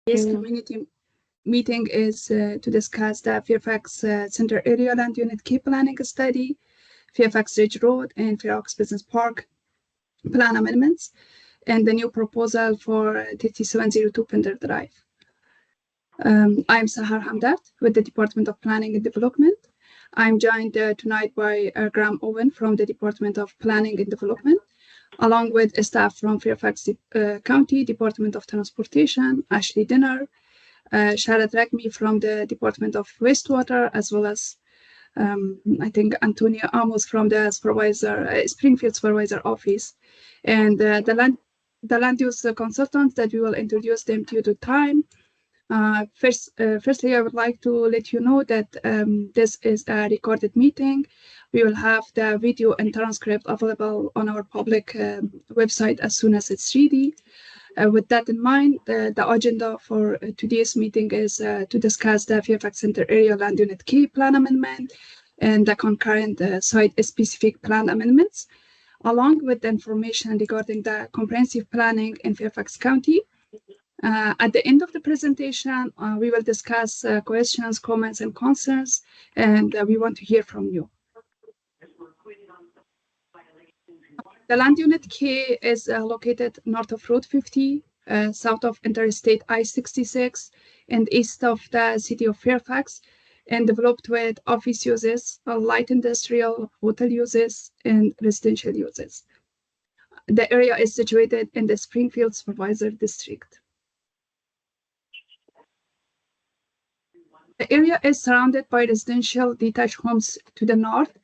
This community meeting is to discuss the Fairfax Center Area Land Unit K Planning Study, Fairfax Ridge Road, and Fairfax Business Park plan amendments, and the new proposal for 3702 Pender Drive. I'm Sahar Hamdat with the Department of Planning and Development. I'm joined tonight by Graham Owen from the Department of Planning and Development, along with staff from Fairfax County Department of Transportation, Ashley Dinner, Sharat Ragmi from the Department of Wastewater, as well as I think Antonia Amos from the Springfield Supervisor Office, and the land use consultants that we will introduce them due to time. Firstly, I would like to let you know that this is a recorded meeting. We will have the video and transcript available on our public website as soon as it's ready. With that in mind, the agenda for today's meeting is to discuss the Fairfax Center Area Land Unit K Plan Amendment and the concurrent site-specific plan amendments, along with the information regarding the comprehensive planning in Fairfax County. At the end of the presentation, we will discuss questions, comments, and concerns, and we want to hear from you. The Land Unit K is located north of Route 50, south of Interstate I-66, and east of the city of Fairfax, and developed with office uses, light industrial, hotel uses, and residential uses. The area is situated in the Springfield Supervisor District. The area is surrounded by residential detached homes to the north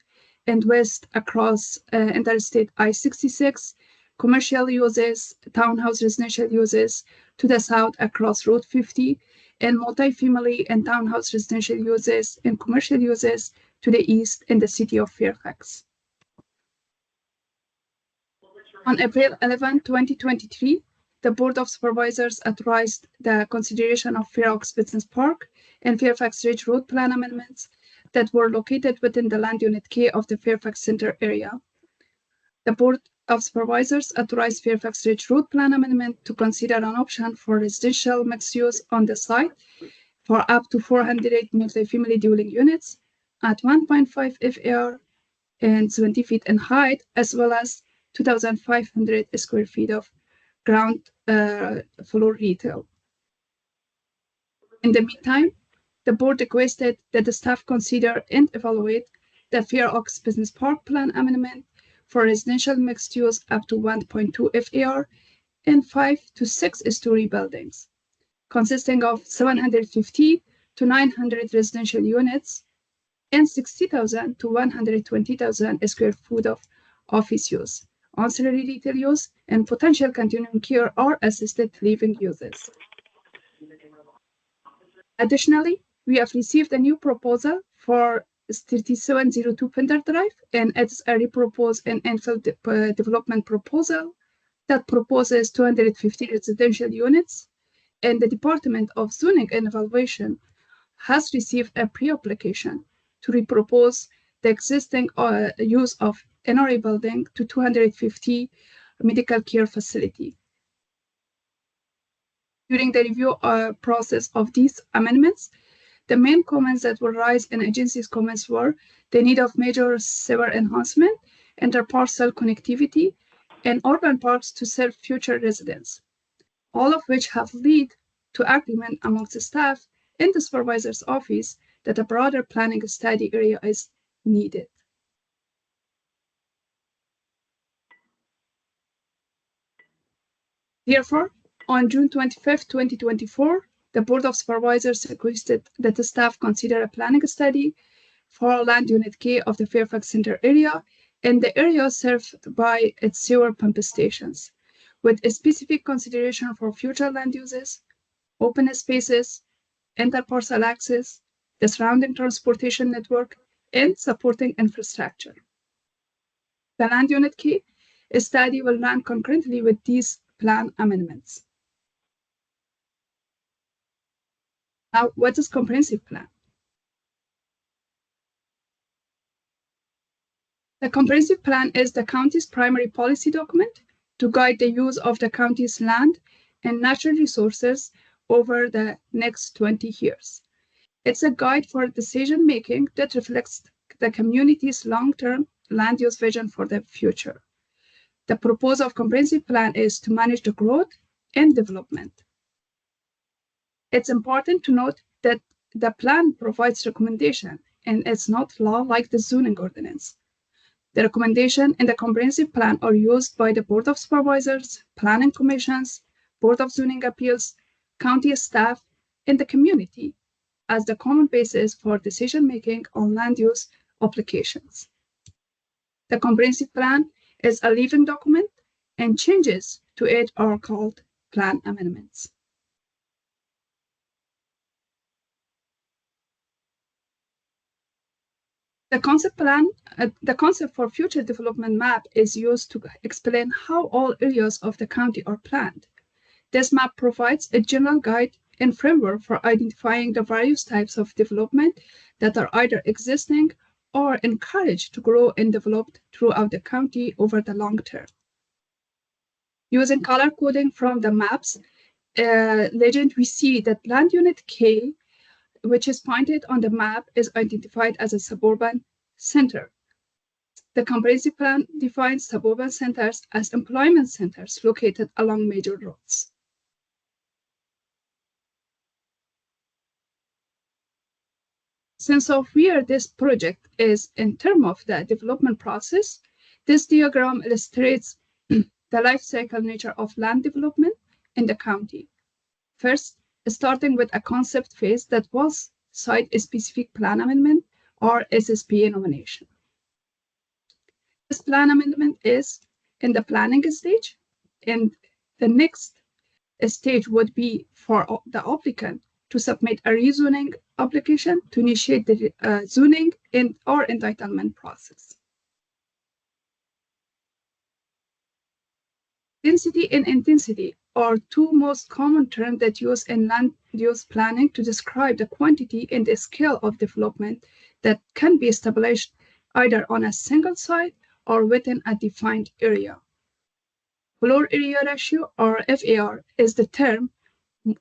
and west across Interstate I-66, commercial uses, townhouse residential uses to the south across Route 50, and multifamily and townhouse residential uses and commercial uses to the east in the city of Fairfax. On April 11, 2023, the Board of Supervisors authorized the consideration of Fairfax Business Park and Fairfax Ridge Road plan amendments that were located within the Land Unit K of the Fairfax Center area. The Board of Supervisors authorized Fairfax Ridge Road plan amendment to consider an option for residential mixed use on the site for up to 408 multifamily dwelling units at 1.5 FAR and 70 feet in height, as well as 2,500 square feet of ground floor retail. In the meantime, the board requested that the staff consider and evaluate the Fairfax Business Park plan amendment for residential mixed use up to 1.2 FAR and 5 to 6 story buildings, consisting of 750 to 900 residential units and 60,000 to 120,000 square feet of office use, ancillary retail use, and potential continuing care or assisted living uses. Additionally, we have received a new proposal for 3702 Pender Drive, and it's a reproposed and infill development proposal that proposes 250 residential units, and the Department of Zoning and Evaluation has received a pre-application to repropose the existing use of NRA building to 250 medical care facility. During the review process of these amendments, the main comments that were raised in agency's comments were the need of major sewer enhancement, interparcel connectivity, and urban parks to serve future residents, all of which have led to agreement amongst the staff in the supervisor's office that a broader planning study area is needed. Therefore, on June 25, 2024, the Board of Supervisors requested that the staff consider a planning study for Land Unit K of the Fairfax Center area and the area served by its sewer pump stations, with a specific consideration for future land uses, open spaces, interparcel access, the surrounding transportation network, and supporting infrastructure. The Land Unit K study will run concurrently with these plan amendments. Now, what is comprehensive plan? The comprehensive plan is the county's primary policy document to guide the use of the county's land and natural resources over the next 20 years. It's a guide for decision-making that reflects the community's long-term land use vision for the future. The purpose of comprehensive plan is to manage the growth and development. It's important to note that the plan provides recommendation and it's not law like the zoning ordinance. The recommendation in the comprehensive plan are used by the Board of Supervisors, planning commissions, Board of Zoning Appeals, county staff, and the community as the common basis for decision-making on land use applications. The comprehensive plan is a living document, and changes to it are called plan amendments. The concept for future development map is used to explain how all areas of the county are planned. This map provides a general guide and framework for identifying the various types of development that are either existing or encouraged to grow and develop throughout the county over the long term. Using color coding from the maps legend, we see that land unit K, which is pointed on the map, is identified as a suburban center. The comprehensive plan defines suburban centers as employment centers located along major roads. Since of where this project is in terms of the development process, this diagram illustrates the life cycle nature of land development in the county. First, starting with a concept phase that was site-specific plan amendment or SSPA nomination. This plan amendment is in the planning stage, and the next stage would be for the applicant to submit a rezoning application to initiate the zoning or entitlement process. Density and intensity are two most common terms that use in land use planning to describe the quantity and the scale of development that can be established either on a single site or within a defined area. Floor area ratio, or FAR, is the term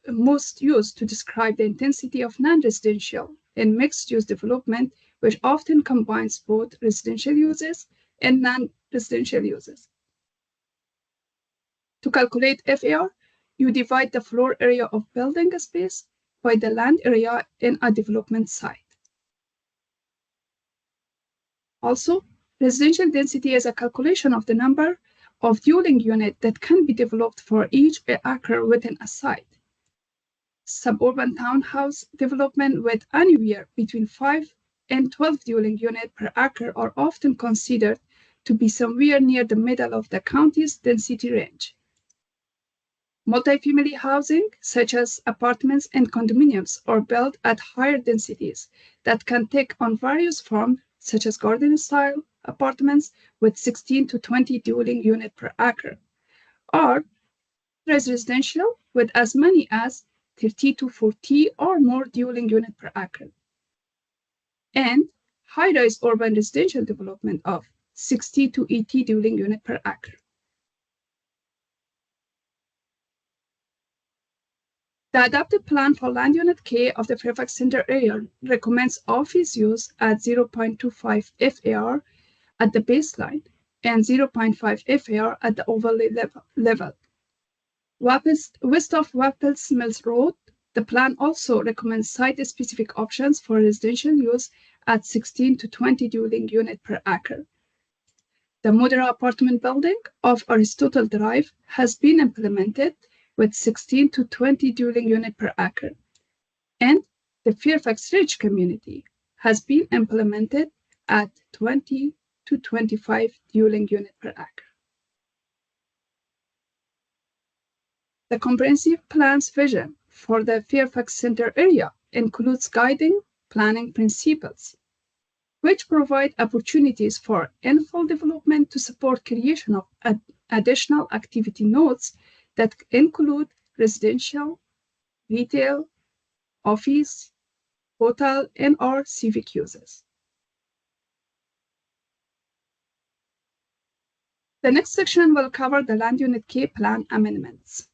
most used to describe the intensity of non-residential and mixed-use development, which often combines both residential uses and non-residential uses. To calculate FAR, you divide the floor area of building space by the land area in a development site. Also, residential density is a calculation of the number of dwelling units that can be developed for each acre within a site. Suburban townhouse development with anywhere between 5 and 12 dwelling units per acre are often considered to be somewhere near the middle of the county's density range. Multifamily housing, such as apartments and condominiums, are built at higher densities that can take on various forms, such as garden-style apartments with 16 to 20 dwelling units per acre, or residential with as many as 30 to 40 or more dwelling units per acre, and high-rise urban residential development of 60 to 80 dwelling units per acre. The adopted plan for land unit K of the Fairfax Center area recommends office use at 0.25 FAR at the baseline and 0.5 FAR at the overlay level. West of Wapples Mills Road, the plan also recommends site-specific options for residential use at 16 to 20 dwelling units per acre. The modular apartment building of Aristotle Drive has been implemented with 16 to 20 dwelling units per acre, and the Fairfax Ridge community has been implemented at 20 to 25 dwelling units per acre. The comprehensive plan's vision for the Fairfax Center area includes guiding planning principles, which provide opportunities for infill development to support creation of additional activity nodes that include residential, retail, office, hotel, and/or civic uses. The next section will cover the Land Unit K plan amendments.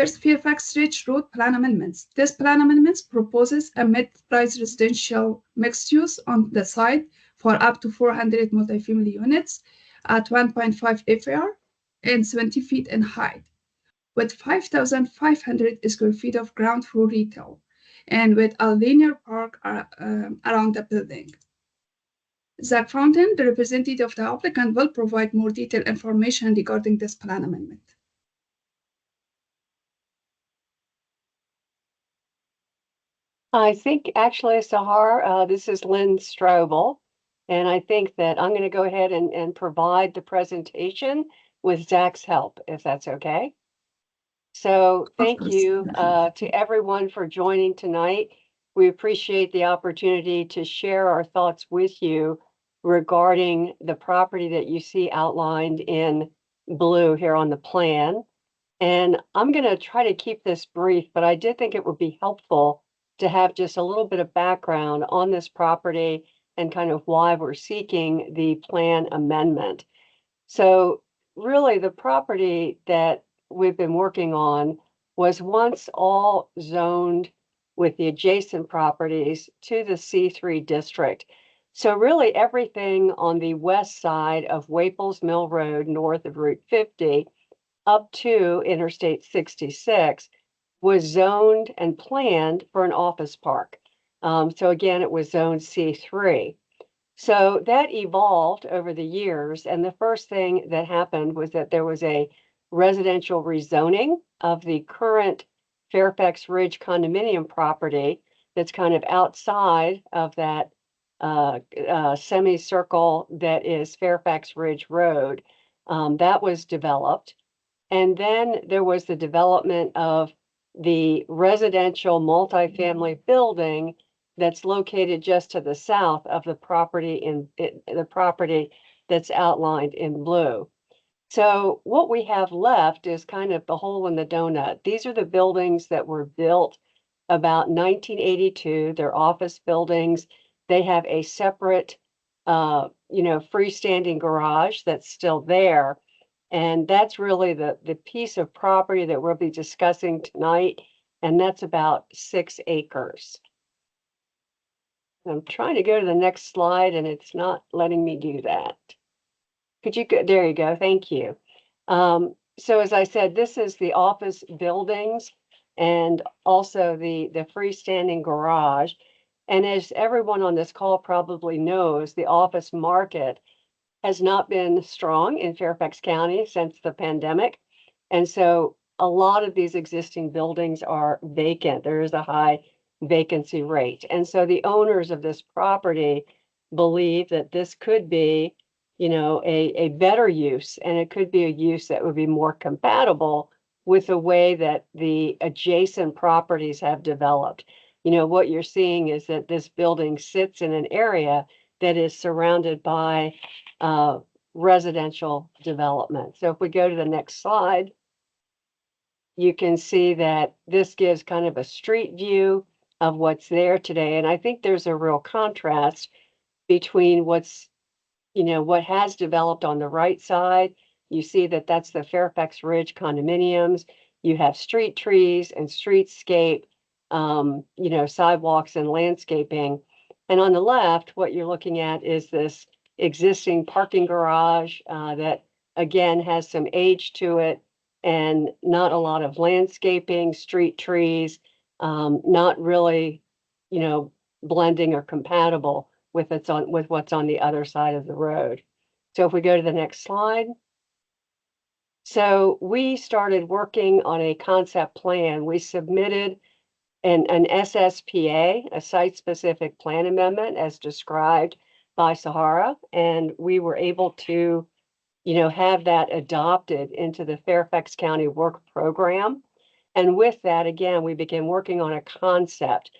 First, Fairfax Ridge Road Plan Amendments. This plan amendments proposes a mid-rise residential mixed use on the site for up to 400 multifamily units at 1.5 FAR and 70 feet in height, with 5,500 square feet of ground floor retail, and with a linear park around the building. Zach Fountain, the representative of the applicant, will provide more detailed information regarding this plan amendment. I think actually, Sahar, this is Lynn Strobel, and I think that I'm going to go ahead and provide the presentation with Zach's help, if that's okay. So thank you to everyone for joining tonight. We appreciate the opportunity to share our thoughts with you regarding the property that you see outlined in blue here on the plan. And I'm going to try to keep this brief, but I did think it would be helpful to have just a little bit of background on this property and kind of why we're seeking the plan amendment. So really the property that we've been working on was once all zoned with the adjacent properties to the C3 district. So really everything on the west side of Waples Mill Road, north of Route 50, up to Interstate 66 was zoned and planned for an office park. So again, it was zoned C3. So that evolved over the years. And the first thing that happened was that there was a residential rezoning of the current Fairfax Ridge condominium property that's kind of outside of that semicircle that is Fairfax Ridge Road. That was developed. And then there was the development of the residential multifamily building that's located just to the south of the property the property that's outlined in blue. So what we have left is kind of the hole in the donut. These are the buildings that were built about 1982. They're office buildings. They have a separate, freestanding garage that's still there. And that's really the piece of property that we'll be discussing tonight. And that's about 6 acres. I'm trying to go to the next slide and it's not letting me do that. Could you go? There you go. Thank you. So as I said, this is the office buildings and also the freestanding garage. And as everyone on this call probably knows, the office market has not been strong in Fairfax County since the pandemic. And so a lot of these existing buildings are vacant. There is a high vacancy rate. And so the owners of this property believe that this could be, a better use, and it could be a use that would be more compatible with the way that the adjacent properties have developed. What you're seeing is that this building sits in an area that is surrounded by residential development. So if we go to the next slide, you can see that this gives kind of a street view of what's there today. And I think there's a real contrast between what has developed on the right side. You see that that's the Fairfax Ridge condominiums. You have street trees and streetscape, sidewalks and landscaping. And on the left, what you're looking at is this existing parking garage that, again, has some age to it and not a lot of landscaping, street trees, not really, blending or compatible with what's on the other side of the road. So if we go to the next slide. So we started working on a concept plan. We submitted an SSPA, a site-specific plan amendment, as described by Sahara, and we were able to, have that adopted into the Fairfax County work program. And with that, again, we began working on a concept.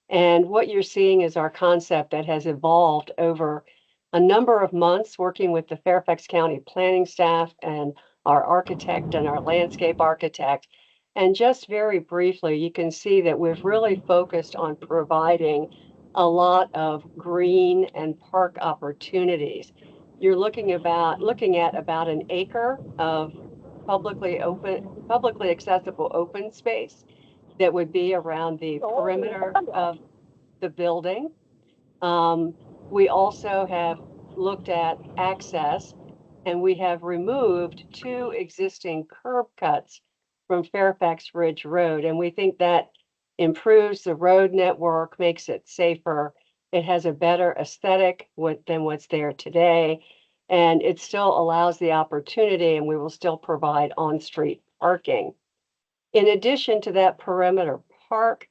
And what you're seeing is our concept that has evolved over a number of months working with the Fairfax County planning staff and our architect and our landscape architect. And just very briefly, you can see that we've really focused on providing a lot of green and park opportunities. You're looking at about an acre of publicly accessible open space that would be around the perimeter of the building. We also have looked at access, and we have removed 2 existing curb cuts from Fairfax Ridge Road, and we think that improves the road network, makes it safer. It has a better aesthetic than what's there today, and it still allows the opportunity, and we will still provide on-street parking. In addition to that perimeter park,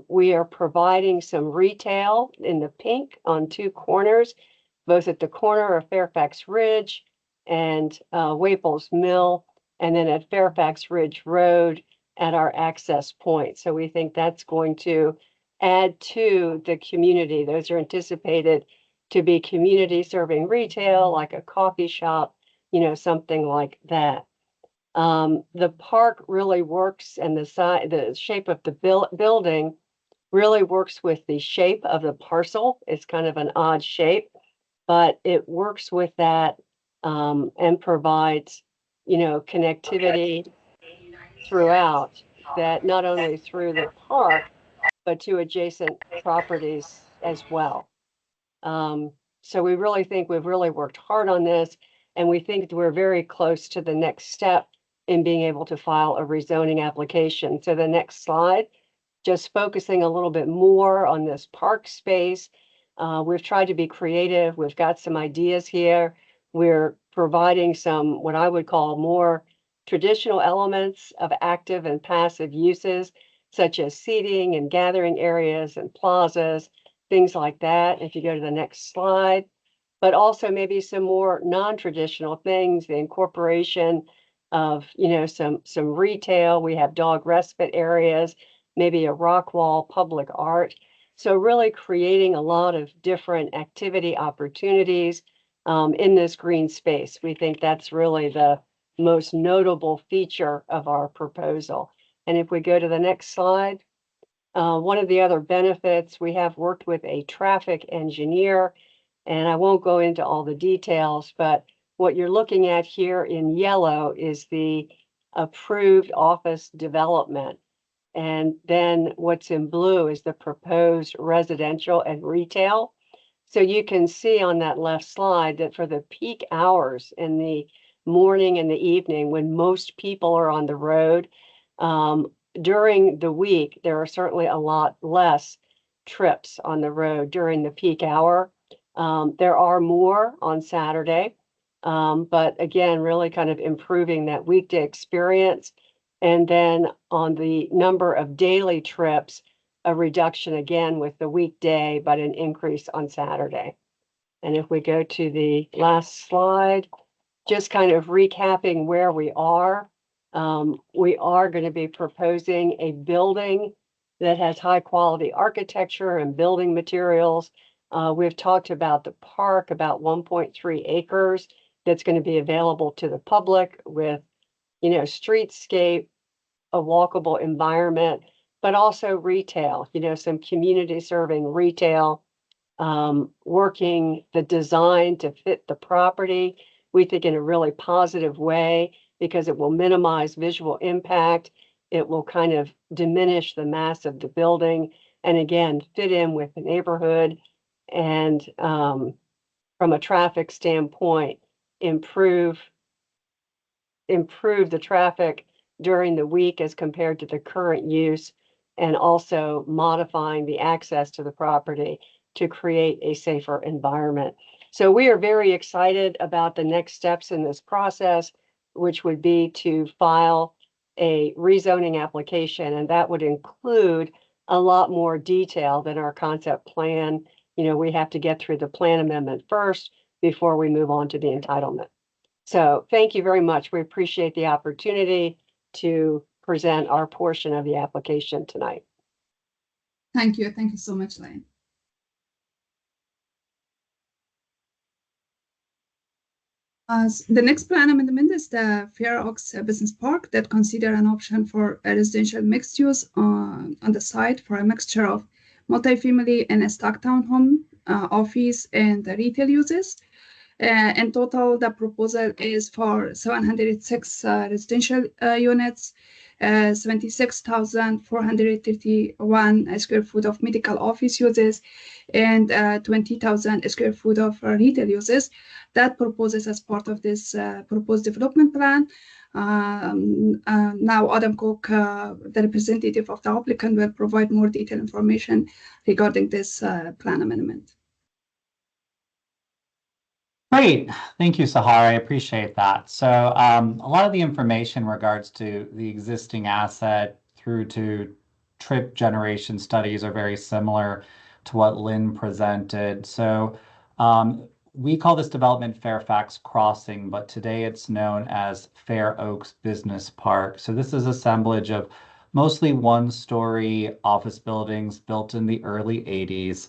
we are providing some retail in the pink on 2 corners, both at the corner of Fairfax Ridge and Waples Mill, and then at Fairfax Ridge Road at our access point. So we think that's going to add to the community. Those are anticipated to be community serving retail, like a coffee shop, something like that. The park really works, and the shape of the building really works with the shape of the parcel. It's kind of an odd shape, but it works with that and provides, connectivity throughout, that not only through the park, but to adjacent properties as well. So we really think we've really worked hard on this, and we think we're very close to the next step in being able to file a rezoning application. So the next slide, just focusing a little bit more on this park space. We've tried to be creative. We've got some ideas here. We're providing some, what I would call, more traditional elements of active and passive uses, such as seating and gathering areas and plazas, things like that. If you go to the next slide, but also maybe some more non-traditional things, the incorporation of, some retail. We have dog respite areas, maybe a rock wall, public art. So really creating a lot of different activity opportunities in this green space. We think that's really the most notable feature of our proposal. And if we go to the next slide, one of the other benefits, we have worked with a traffic engineer, and I won't go into all the details, but what you're looking at here in yellow is the approved office development. And then what's in blue is the proposed residential and retail. So you can see on that left slide that for the peak hours in the morning and the evening, when most people are on the road, during the week, there are certainly a lot less trips on the road during the peak hour. There are more on Saturday, but again, really kind of improving that weekday experience. And then on the number of daily trips, a reduction again with the weekday, but an increase on Saturday. And if we go to the last slide, just kind of recapping where we are going to be proposing a building that has high quality architecture and building materials. We've talked about the park, about 1.3 acres that's going to be available to the public with, streetscape, a walkable environment, but also retail, some community serving retail, working the design to fit the property, we think in a really positive way, because it will minimize visual impact. It will kind of diminish the mass of the building, and again, fit in with the neighborhood, and from a traffic standpoint, improve the traffic during the week as compared to the current use, and also modifying the access to the property to create a safer environment. So we are very excited about the next steps in this process, which would be to file a rezoning application, and that would include a lot more detail than our concept plan. We have to get through the plan amendment first before we move on to the entitlement. So thank you very much. We appreciate the opportunity to present our portion of the application tonight. Thank you. Thank you so much, Lane. The next plan amendment is the Fairfax Business Park that consider an option for a residential mixed use on the site for a mixture of multifamily and a stock townhome, office, and retail uses. In total, the proposal is for 706 residential units, 76,431 square foot of medical office uses, and 20,000 square foot of retail uses. That proposes as part of this proposed development plan. Now, Adam Cook, the representative of the applicant, will provide more detailed information regarding this plan amendment. Great. Thank you, Sahar. I appreciate that. So a lot of the information in regards to the existing asset through to trip generation studies are very similar to what Lynn presented. So we call this development Fairfax Crossing, but today it's known as Fair Oaks Business Park. So this is assemblage of mostly one-story office buildings built in the early 80s.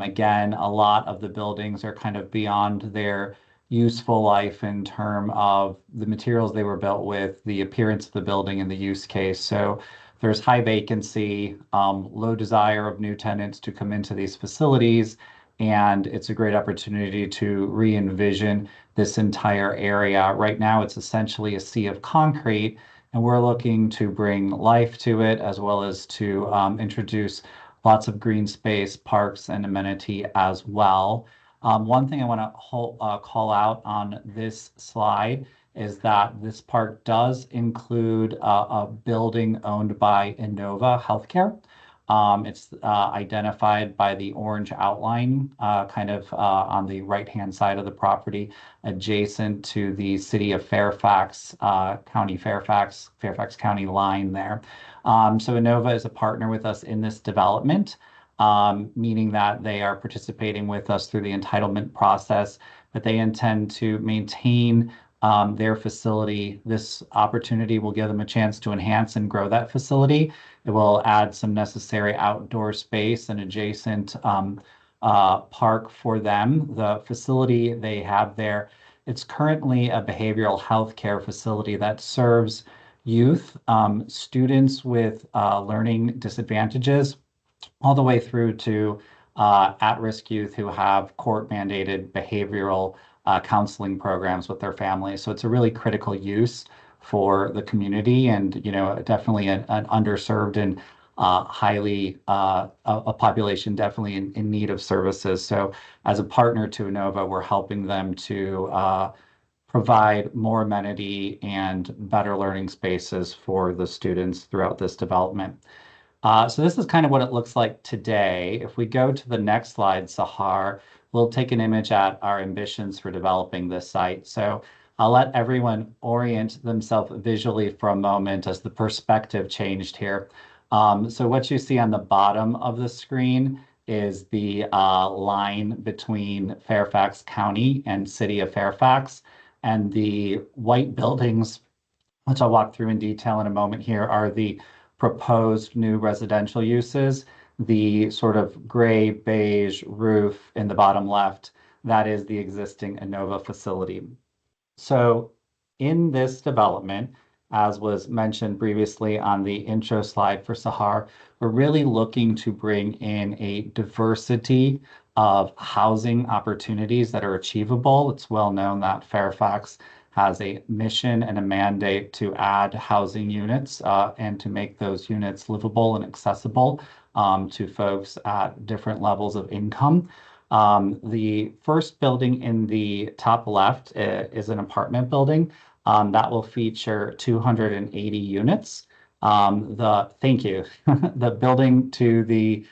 Again, a lot of the buildings are kind of beyond their useful life in terms of the materials they were built with, the appearance of the building, and the use case. So there's high vacancy, low desire of new tenants to come into these facilities, and it's a great opportunity to re-envision this entire area. Right now, it's essentially a sea of concrete, and we're looking to bring life to it as well as to introduce lots of green space, parks, and amenity as well. One thing I want to call out on this slide is that this park does include a building owned by Innova Healthcare. It's identified by the orange outline kind of on the right-hand side of the property, adjacent to the city of Fairfax County, Fairfax County line there. So Innova is a partner with us in this development, meaning that they are participating with us through the entitlement process, but they intend to maintain their facility. This opportunity will give them a chance to enhance and grow that facility. It will add some necessary outdoor space and adjacent park for them. The facility they have there, it's currently a behavioral health care facility that serves youth, students with learning disadvantages, all the way through to at-risk youth who have court-mandated behavioral counseling programs with their families. So it's a really critical use for the community, and definitely an underserved and highly a population definitely in need of services. So as a partner to Innova, we're helping them to provide more amenity and better learning spaces for the students throughout this development. So this is kind of what it looks like today. If we go to the next slide, Sahar, we'll take an image at our ambitions for developing this site. So I'll let everyone orient themselves visually for a moment as the perspective changed here. So what you see on the bottom of the screen is the line between Fairfax County and City of Fairfax. And the white buildings, which I'll walk through in detail in a moment here, are the proposed new residential uses. The sort of gray beige roof in the bottom left, that is the existing Innova facility. So in this development, as was mentioned previously on the intro slide for Sahar, we're really looking to bring in a diversity of housing opportunities that are achievable. It's well known that Fairfax has a mission and a mandate to add housing units and to make those units livable and accessible to folks at different levels of income. The first building in the top left is an apartment building that will feature 280 units. Thank you. The building to the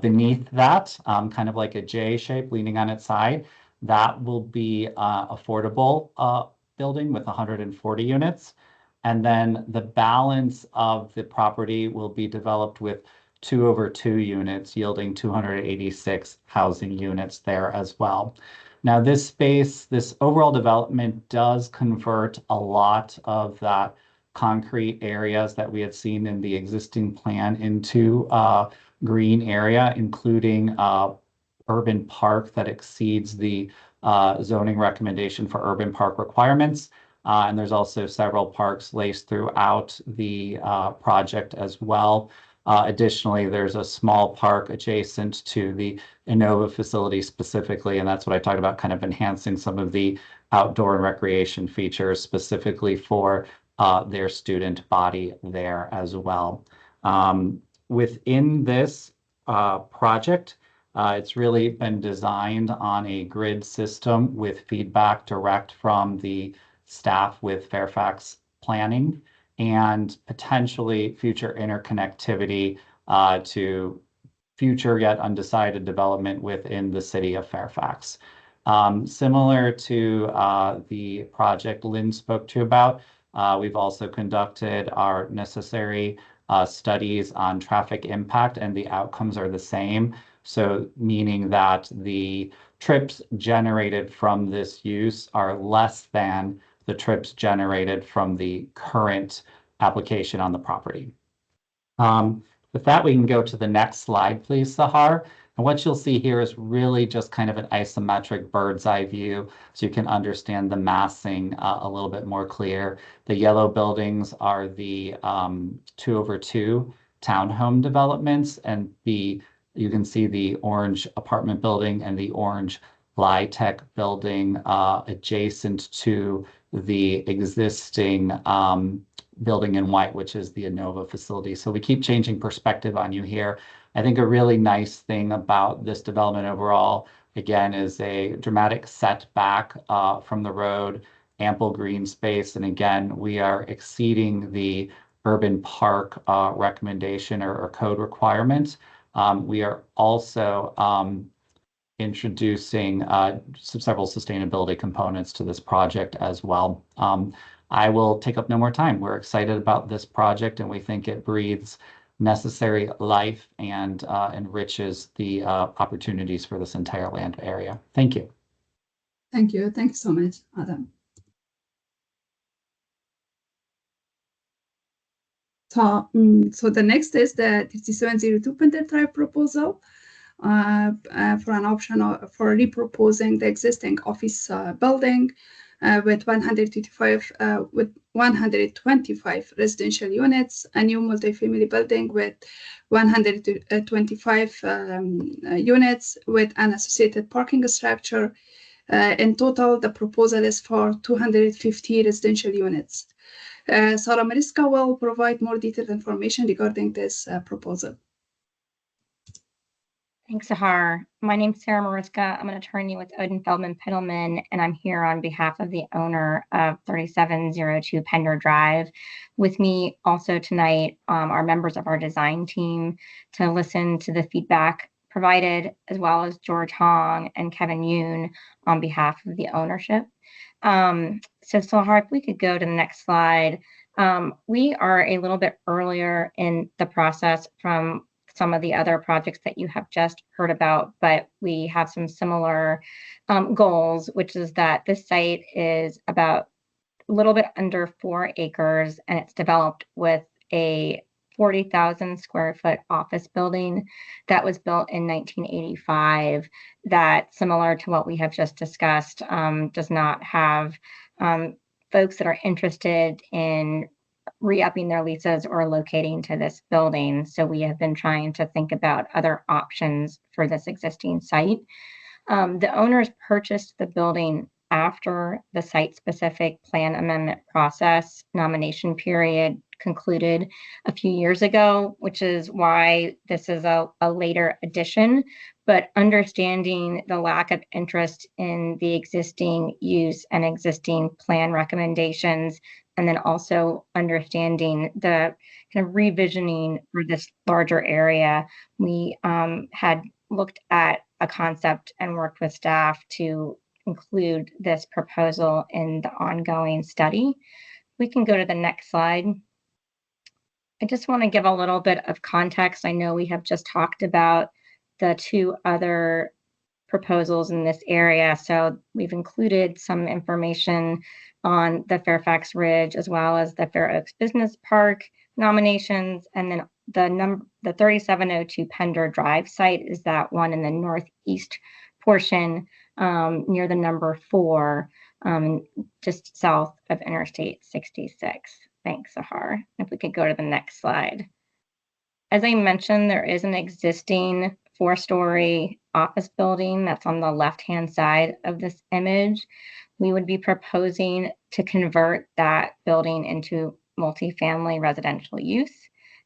beneath that, kind of like a J shape leaning on its side, that will be affordable building with 140 units. And then the balance of the property will be developed with 2/2 units, yielding 286 housing units there as well. Now, this space, this overall development does convert a lot of that concrete areas that we had seen in the existing plan into green area, including urban park that exceeds the zoning recommendation for urban park requirements. And there's also several parks laced throughout the project as well. Additionally, there's a small park adjacent to the Innova facility specifically, and that's what I talked about, kind of enhancing some of the outdoor and recreation features specifically for their student body there as well. Within this project, it's really been designed on a grid system with feedback direct from the staff with Fairfax planning and potentially future interconnectivity to future yet undecided development within the city of Fairfax. Similar to the project Lynn spoke to you about, we've also conducted our necessary studies on traffic impact, and the outcomes are the same. So meaning that the trips generated from this use are less than the trips generated from the current application on the property. With that, we can go to the next slide, please, Sahar. And what you'll see here is really just kind of an isometric bird's eye view, so you can understand the massing a little bit more clear. The yellow buildings are the 2/2 townhome developments, and you can see the orange apartment building and the orange LIHTC building adjacent to the existing building in white, which is the Innova facility. So we keep changing perspective on you here. I think a really nice thing about this development overall, again, is a dramatic setback from the road, ample green space. And again, we are exceeding the urban park recommendation or code requirements. We are also introducing several sustainability components to this project as well. I will take up no more time. We're excited about this project, and we think it breathes necessary life and enriches the opportunities for this entire land area. Thank you. Thank you. Thank you so much, Adam. So the next is the 3702 Pender Drive proposal for an option for reproposing the existing office building with 125 residential units, a new multifamily building with 125 units with an associated parking structure. In total, the proposal is for 250 residential units. Sarah Mariska will provide more detailed information regarding this proposal. Thanks, Sahar. My name is Sarah Mariska. I'm an attorney with Odin Feldman Piddleman, and I'm here on behalf of the owner of 3702 Pender Drive. With me also tonight are members of our design team to listen to the feedback provided, as well as George Hong and Kevin Yoon on behalf of the ownership. So Sahar, if we could go to the next slide. We are a little bit earlier in the process from some of the other projects that you have just heard about, but we have some similar goals, which is that this site is about a little bit under 4 acres, and it's developed with a 40,000 square foot office building that was built in 1985 that, similar to what we have just discussed, does not have folks that are interested in re-upping their leases or locating to this building. So we have been trying to think about other options for this existing site. The owners purchased the building after the site-specific plan amendment process nomination period concluded a few years ago, which is why this is a later addition. But understanding the lack of interest in the existing use and existing plan recommendations, and then also understanding the kind of revisioning for this larger area, we had looked at a concept and worked with staff to include this proposal in the ongoing study. We can go to the next slide. I just want to give a little bit of context. I know we have just talked about the 2 other proposals in this area. So we've included some information on the Fairfax Ridge as well as the Fair Oaks Business Park nominations. And then the 3702 Pender Drive site is that one in the northeast portion near the number 4, just south of Interstate 66. Thanks, Sahar. If we could go to the next slide. As I mentioned, there is an existing 4-story office building that's on the left-hand side of this image. We would be proposing to convert that building into multifamily residential use.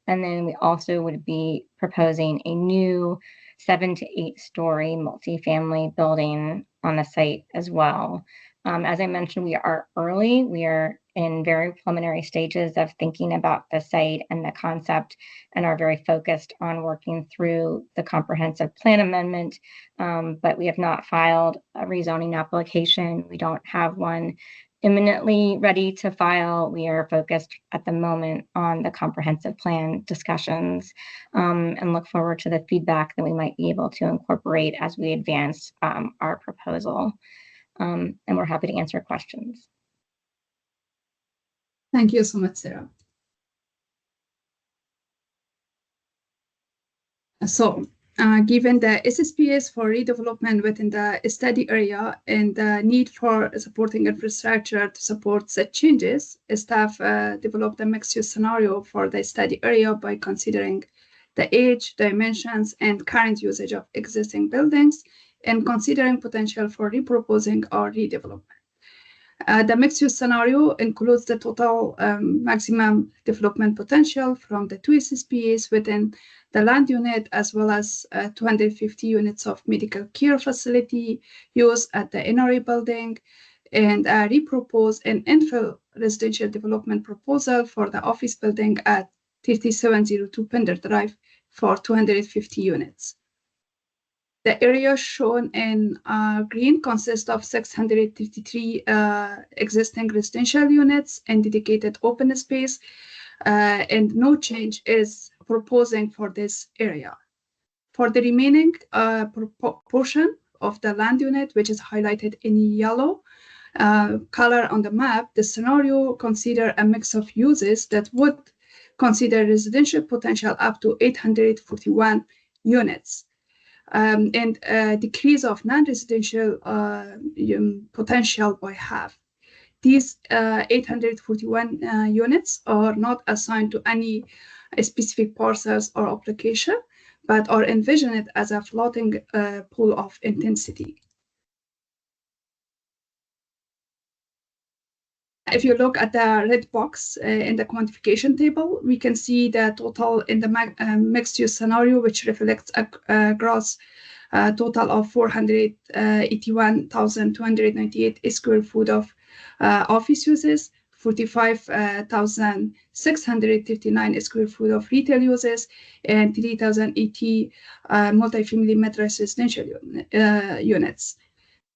And then we also would be proposing a new 7 to 8-story multifamily building on the site as well. As I mentioned, we are early. We are in very preliminary stages of thinking about the site and the concept, and are very focused on working through the comprehensive plan amendment. But we have not filed a rezoning application. We don't have one imminently ready to file. We are focused at the moment on the comprehensive plan discussions, and look forward to the feedback that we might be able to incorporate as we advance our proposal. And we're happy to answer questions. Thank you so much, Sarah. So, given the SSPS for redevelopment within the study area and the need for supporting infrastructure to support such changes, staff developed a mixed-use scenario for the study area by considering the age, dimensions, and current usage of existing buildings, and considering potential for reproposing or redevelopment. The mixed-use scenario includes the total maximum development potential from the 2 SSPAs within the land unit, as well as 250 units of medical care facility use at the NRA building, and repropose an infill residential development proposal for the office building at 3702 Pender Drive for 250 units. The area shown in green consists of 633 existing residential units and dedicated open space, and no change is proposing for this area. For the remaining portion of the land unit, which is highlighted in yellow color on the map, the scenario consider a mix of uses that would consider residential potential up to 841 units. And a decrease of non-residential potential by half. These 841 units are not assigned to any specific parcels or application, but are envisioned as a floating pool of intensity. If you look at the red box in the quantification table, we can see the total in the mixed-use scenario, which reflects a gross total of 481,298 square feet of office uses, 45,659 square feet of retail uses, and 3,080 multifamily matrix residential units.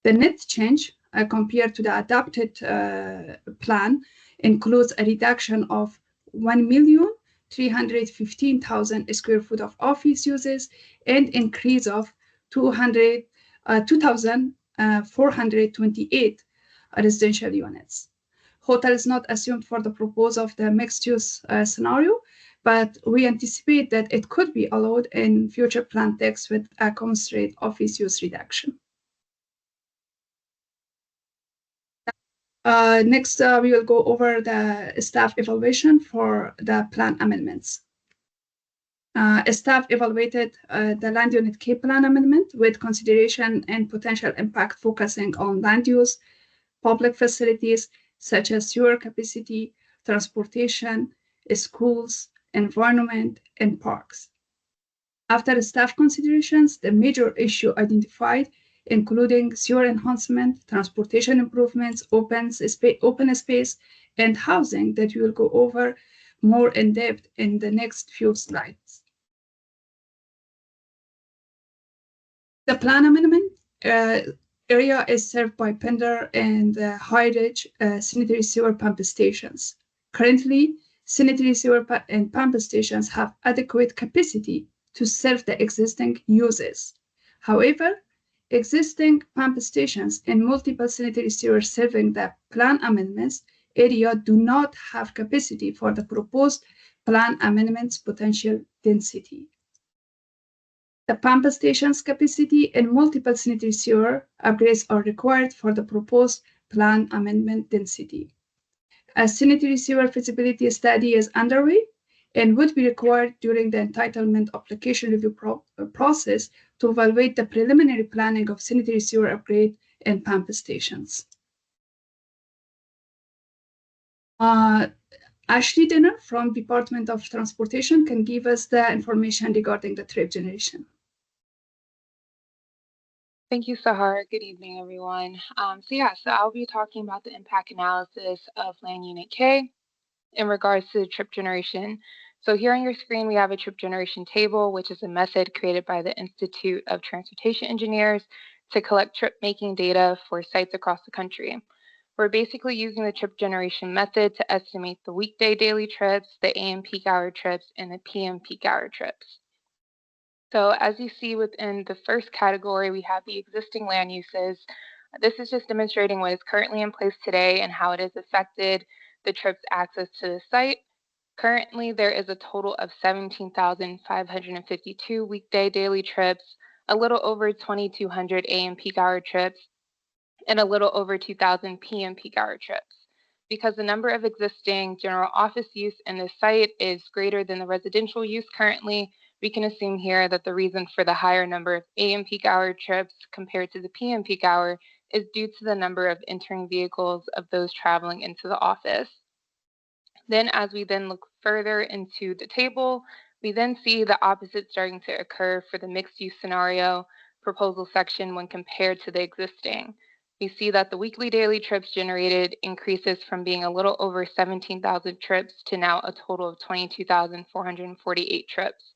The net change compared to the adopted plan includes a reduction of 1,315,000 square feet of office uses and increase of 2,428 residential units. Hotel is not assumed for the proposal of the mixed-use scenario, but we anticipate that it could be allowed in future plan text with a commensurate office use reduction. Next, we will go over the staff evaluation for the plan amendments. Staff evaluated the land unit K plan amendment with consideration and potential impact focusing on land use, public facilities such as sewer capacity, transportation, schools, environment, and parks. After staff considerations, the major issue identified including sewer enhancement, transportation improvements, open space, and housing that we will go over more in depth in the next few slides. The plan amendment area is served by Pender and High Ridge sanitary sewer pump stations. Currently, sanitary sewer and pump stations have adequate capacity to serve the existing uses. However, existing pump stations and multiple sanitary sewers serving the plan amendments area do not have capacity for the proposed plan amendments potential density. The pump station's capacity and multiple sanitary sewer upgrades are required for the proposed plan amendment density. A sanitary sewer feasibility study is underway, and would be required during the entitlement application review process to evaluate the preliminary planning of sanitary sewer upgrade and pump stations. Ashley Dinner from Department of Transportation can give us the information regarding the trip generation. Thank you, Sahar. Good evening, everyone. So I'll be talking about the impact analysis of Land Unit K in regards to trip generation. So here on your screen, we have a trip generation table, which is a method created by the Institute of Transportation Engineers to collect trip making data for sites across the country. We're basically using the trip generation method to estimate the weekday daily trips, the AM peak hour trips, and the PM peak hour trips. So as you see within the first category, we have the existing land uses. This is just demonstrating what is currently in place today and how it has affected the trips access to the site. Currently, there is a total of 17,552 weekday daily trips, a little over 2,200 AM peak hour trips, and a little over 2,000 PM peak hour trips. Because the number of existing general office use in this site is greater than the residential use currently, we can assume here that the reason for the higher number of AM peak hour trips compared to the PM peak hour is due to the number of entering vehicles of those traveling into the office. Then as we then look further into the table, we then see the opposite starting to occur for the mixed use scenario proposal section when compared to the existing. We see that the weekly daily trips generated increases from being a little over 17,000 trips to now a total of 22,448 trips.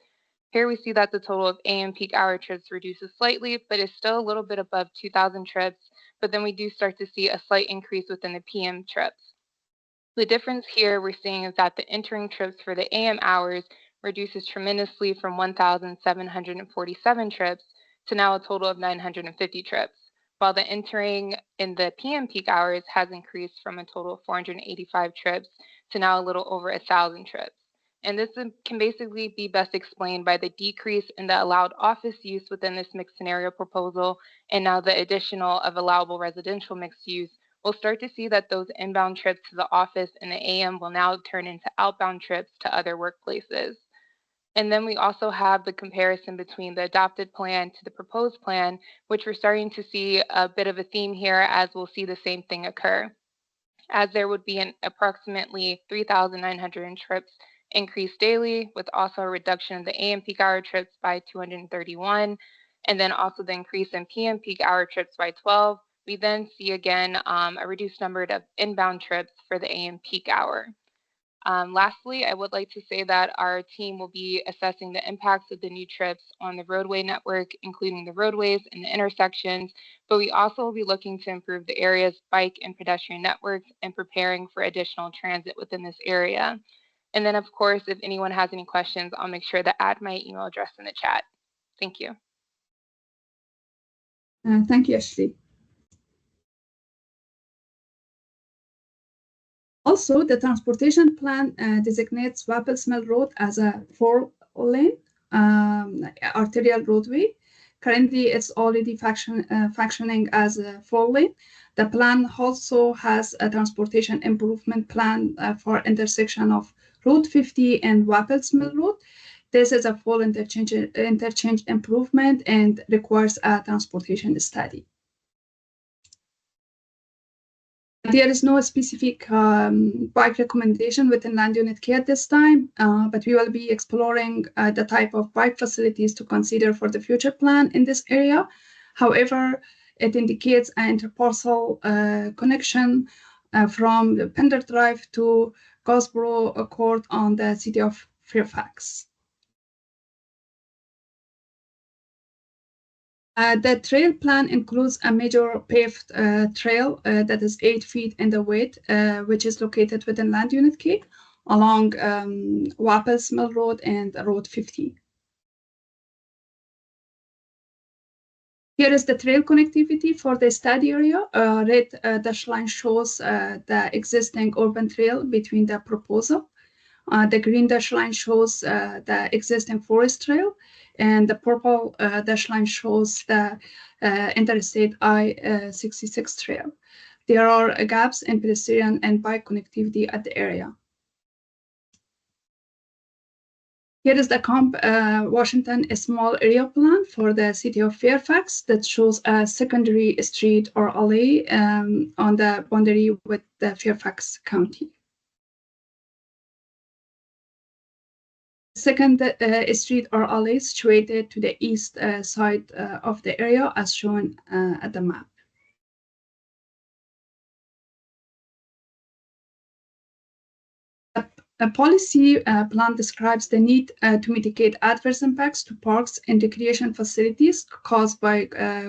Here we see that the total of AM peak hour trips reduces slightly, but is still a little bit above 2,000 trips, but then we do start to see a slight increase within the PM trips. The difference here we're seeing is that the entering trips for the AM hours reduces tremendously from 1,747 trips to now a total of 950 trips, while the entering in the PM peak hours has increased from a total of 485 trips to now a little over 1,000 trips. And this can basically be best explained by the decrease in the allowed office use within this mixed scenario proposal, and now the additional of allowable residential mixed use. We'll start to see that those inbound trips to the office in the AM will now turn into outbound trips to other workplaces. And then we also have the comparison between the adopted plan to the proposed plan, which we're starting to see a bit of a theme here as we'll see the same thing occur, as there would be an approximately 3,900 trips increase daily, with also a reduction of the AM peak hour trips by 231, and then also the increase in PM peak hour trips by 12. We then see again a reduced number of inbound trips for the AM peak hour. Lastly, I would like to say that our team will be assessing the impacts of the new trips on the roadway network, including the roadways and the intersections, but we also will be looking to improve the area's bike and pedestrian networks and preparing for additional transit within this area. And then, of course, if anyone has any questions, I'll make sure to add my email address in the chat. Thank you. Thank you, Ashley. Also, the transportation plan designates Wapples Mill Road as a 4-lane arterial roadway. Currently, it's already functioning as a 4-lane. The plan also has a transportation improvement plan for intersection of Route 50 and Wapples Mill Road. This is a full interchange improvement and requires a transportation study. There is no specific bike recommendation within Land Unit K at this time, but we will be exploring the type of bike facilities to consider for the future plan in this area. However, it indicates an interparcel connection from the Pender Drive to Gosborough Court on the city of Fairfax. The trail plan includes a major paved trail that is 8 feet in the width, which is located within Land Unit K along Wapples Mill Road and Road 50. Here is the trail connectivity for the study area. Red dash line shows the existing urban trail between the proposal. The green dash line shows the existing forest trail, and the purple dash line shows the Interstate I-66 trail. There are gaps in pedestrian and bike connectivity at the area. Here is the Comp Washington small area plan for the city of Fairfax that shows a secondary street or alley on the boundary with the Fairfax County. Second street or alley situated to the east side of the area as shown at the map. A policy plan describes the need to mitigate adverse impacts to parks and recreation facilities caused by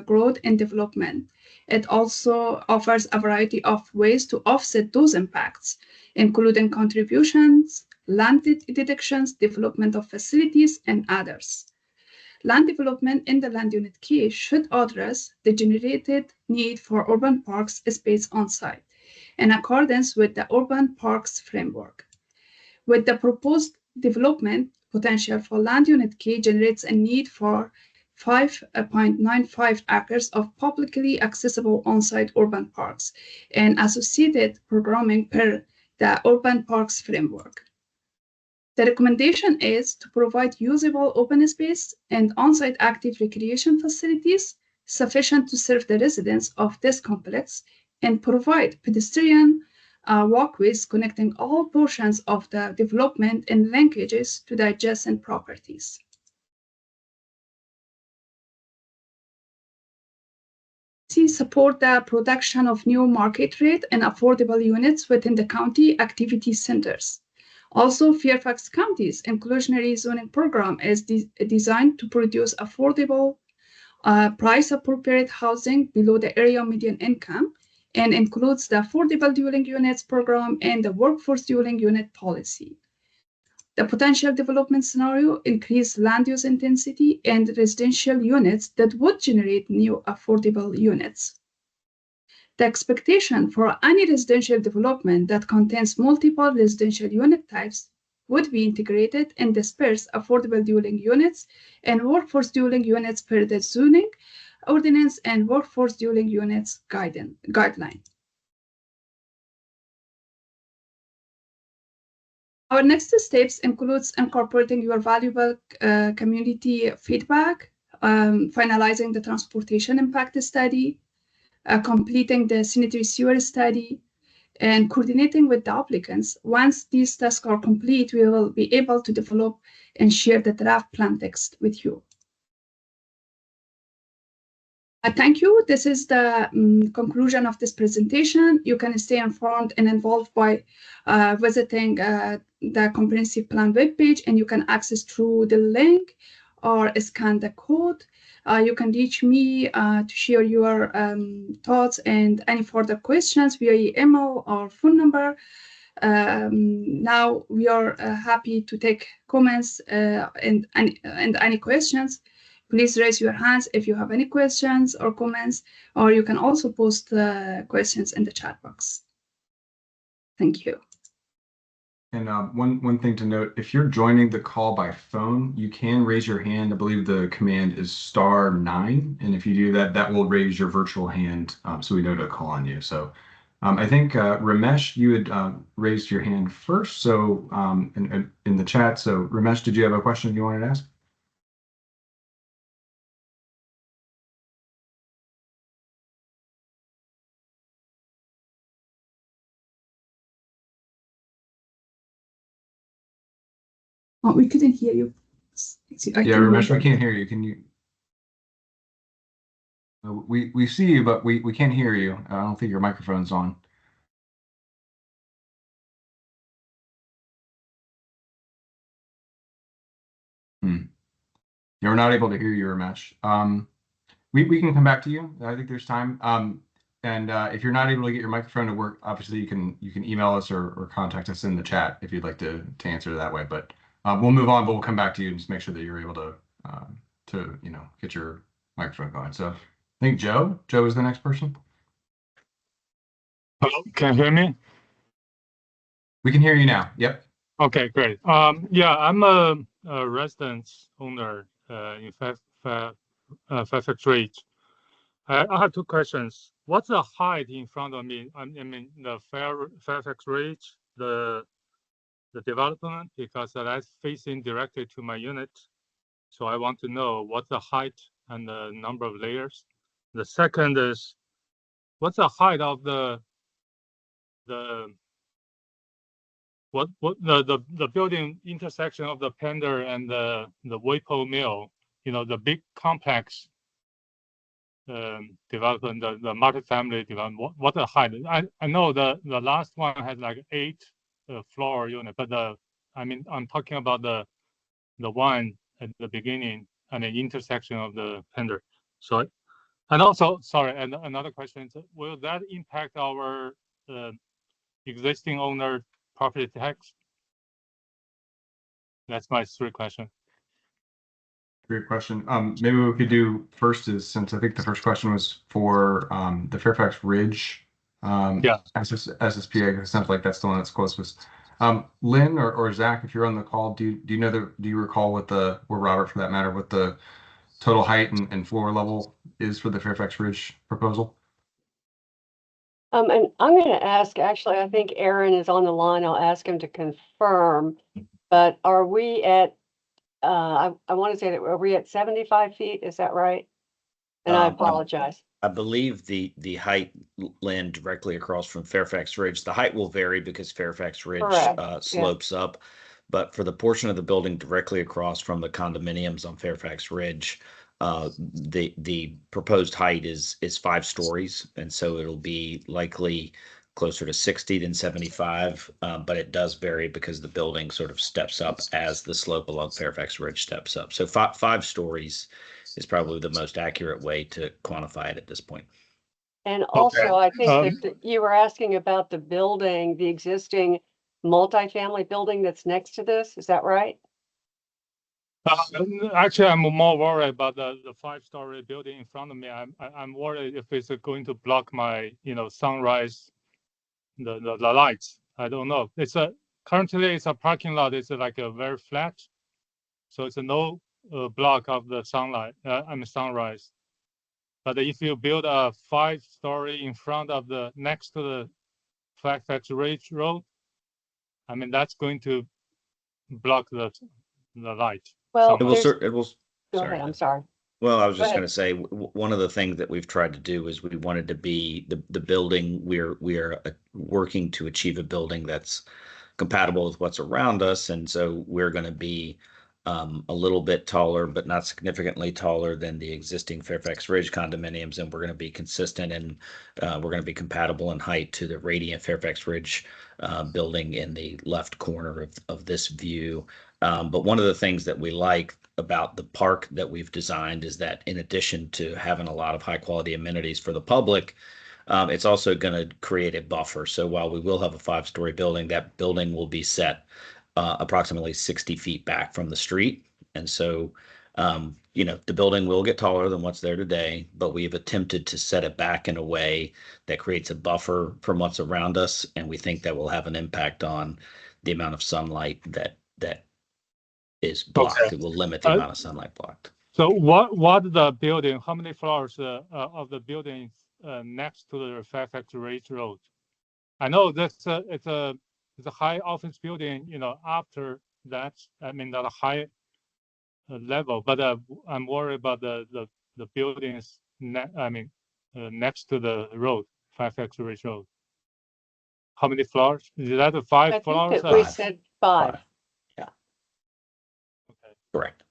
growth and development. It also offers a variety of ways to offset those impacts, including contributions, land deductions, development of facilities, and others. Land development in the land unit key should address the generated need for urban parks space on site in accordance with the urban parks framework. With the proposed development, potential for land unit K generates a need for 5.95 acres of publicly accessible on-site urban parks and associated programming per the urban parks framework. The recommendation is to provide usable open space and on-site active recreation facilities sufficient to serve the residents of this complex and provide pedestrian walkways connecting all portions of the development and linkages to the adjacent properties. Support the production of new market rate and affordable units within the county activity centers. Also, Fairfax County's inclusionary zoning program is designed to produce affordable, price-appropriate housing below the area median income and includes the Affordable Dwelling Units program and the Workforce Dwelling Unit policy. The potential development scenario increased land use intensity and residential units that would generate new affordable units. The expectation for any residential development that contains multiple residential unit types would be integrated and disperse affordable dwelling units and workforce dwelling units per the zoning ordinance and workforce dwelling units guideline. Our next steps includes incorporating your valuable community feedback, finalizing the transportation impact study, completing the sanitary sewer study, and coordinating with the applicants. Once these tasks are complete, we will be able to develop and share the draft plan text with you. Thank you. This is the conclusion of this presentation. You can stay informed and involved by visiting the comprehensive plan webpage, and you can access through the link or scan the code. You can reach me to share your thoughts and any further questions via email or phone number. Now we are happy to take comments and any questions. Please raise your hands if you have any questions or comments, or you can also post questions in the chat box. Thank you. And one thing to note, if you're joining the call by phone, you can raise your hand. I believe the command is *9. And if you do that, that will raise your virtual hand so we know to call on you. So I think Ramesh, you had raised your hand first. So in the chat. So Ramesh, did you have a question you wanted to ask? Oh, we couldn't hear you. Yeah, Ramesh, we can't hear you. Can you? We see you, but we can't hear you. I don't think your microphone's on. Yeah, we're not able to hear you, Ramesh. We can come back to you. I think there's time. And if you're not able to get your microphone to work, obviously you can email us or contact us in the chat if you'd like to answer that way. But we'll move on, but we'll come back to you and just make sure that you're able to get your microphone going. So I think Joe is the next person. Hello, can you hear me? We can hear you now. Yep. Okay, great. Yeah, I'm a residence owner in Fairfax Ridge. I have two questions. What's the height in front of me? I mean, the Fairfax Ridge, the the development because that's facing directly to my unit. So I want to know what's the height and the number of layers. The second is what's the height of the building intersection of the Pender and the Wapo Mill, the big complex development, the multifamily development. What the height? I know the last one has like 8 floor unit, but I'm talking about the one at the beginning and the intersection of the Pender. So, and also, sorry, and another question is, will that impact our existing owner property tax? That's my 3 questions. Great question. Maybe what we could do first is, since I think the first question was for the Fairfax Ridge SSPA, it sounds like that's the one that's closest. Lynn or Zach, if you're on the call, do you recall or Robert for that matter, what the total height and floor level is for the Fairfax Ridge proposal? And I'm going to ask, actually, I think Aaron is on the line. I'll ask him to confirm, but are we at, I want to say that, are we at 75 feet? Is that right? And I apologize. I believe the height, Lynn, directly across from Fairfax Ridge, the height will vary because Fairfax Ridge slopes up. But for the portion of the building directly across from the condominiums on Fairfax Ridge, the proposed height is 5 stories. And so it'll be likely closer to 60 than 75. But it does vary because the building sort of steps up as the slope along Fairfax Ridge steps up. So 5 stories is probably the most accurate way to quantify it at this point. And also, I think that you were asking about the building, the existing multifamily building that's next to this. Is that right? Actually, I'm more worried about the 5-story building in front of me. I'm worried if it's going to block my, sunrise, the lights. I don't know. Currently it's a parking lot. It's like a very flat, so it's a no block of the sunlight. Sunrise. But if you build a 5-story in front of next to the Fairfax Ridge Road, that's going to block the light. Well, it will. Go ahead. I'm sorry. Well, I was just going to say, one of the things that we've tried to do is we wanted to be the building. We are working to achieve a building that's compatible with what's around us, and so we're going to be a little bit taller, but not significantly taller than the existing Fairfax Ridge condominiums, and we're going to be consistent and we're going to be compatible in height to the Radiant Fairfax Ridge building in the left corner of this view. But one of the things that we like about the park that we've designed is that in addition to having a lot of high quality amenities for the public, it's also going to create a buffer. So while we will have a 5-story building, that building will be set approximately 60 feet back from the street. And so, the building will get taller than what's there today, but we've attempted to set it back in a way that creates a buffer from what's around us. And we think that will have an impact on the amount of sunlight that is blocked. Okay. It will limit the amount of sunlight blocked. So what the building, how many floors of the building next to the Fairfax Ridge Road? I know that's it's a high office building, after that, the high level, but I'm worried about the buildings next to the road, Fairfax Ridge Road. How many floors? Is that 5 floors? We said 5. Yeah. Okay. Correct.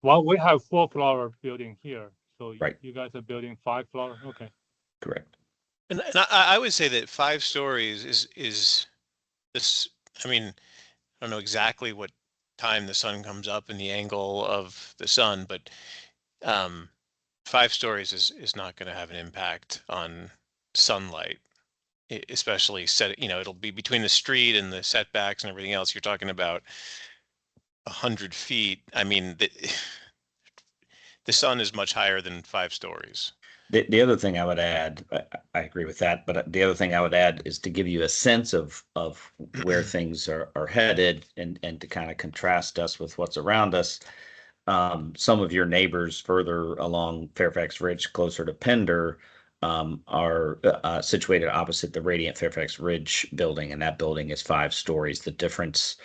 Well, we have 4-floor building here, so right. You guys are building 5 floor. Okay. Correct. And I would say that 5 stories is this. I don't know exactly what time the sun comes up and the angle of the sun, but 5 stories is not going to have an impact on sunlight, especially it'll be between the street and the setbacks and everything else. You're talking about 100 feet. The sun is much higher than 5 stories. The other thing I would add, I agree with that, but the other thing I would add is to give you a sense of where things are headed and to kind of contrast us with what's around us. Some of your neighbors further along Fairfax Ridge, closer to Pender, are situated opposite the Radiant Fairfax Ridge building, and that building is 5 stories. The difference,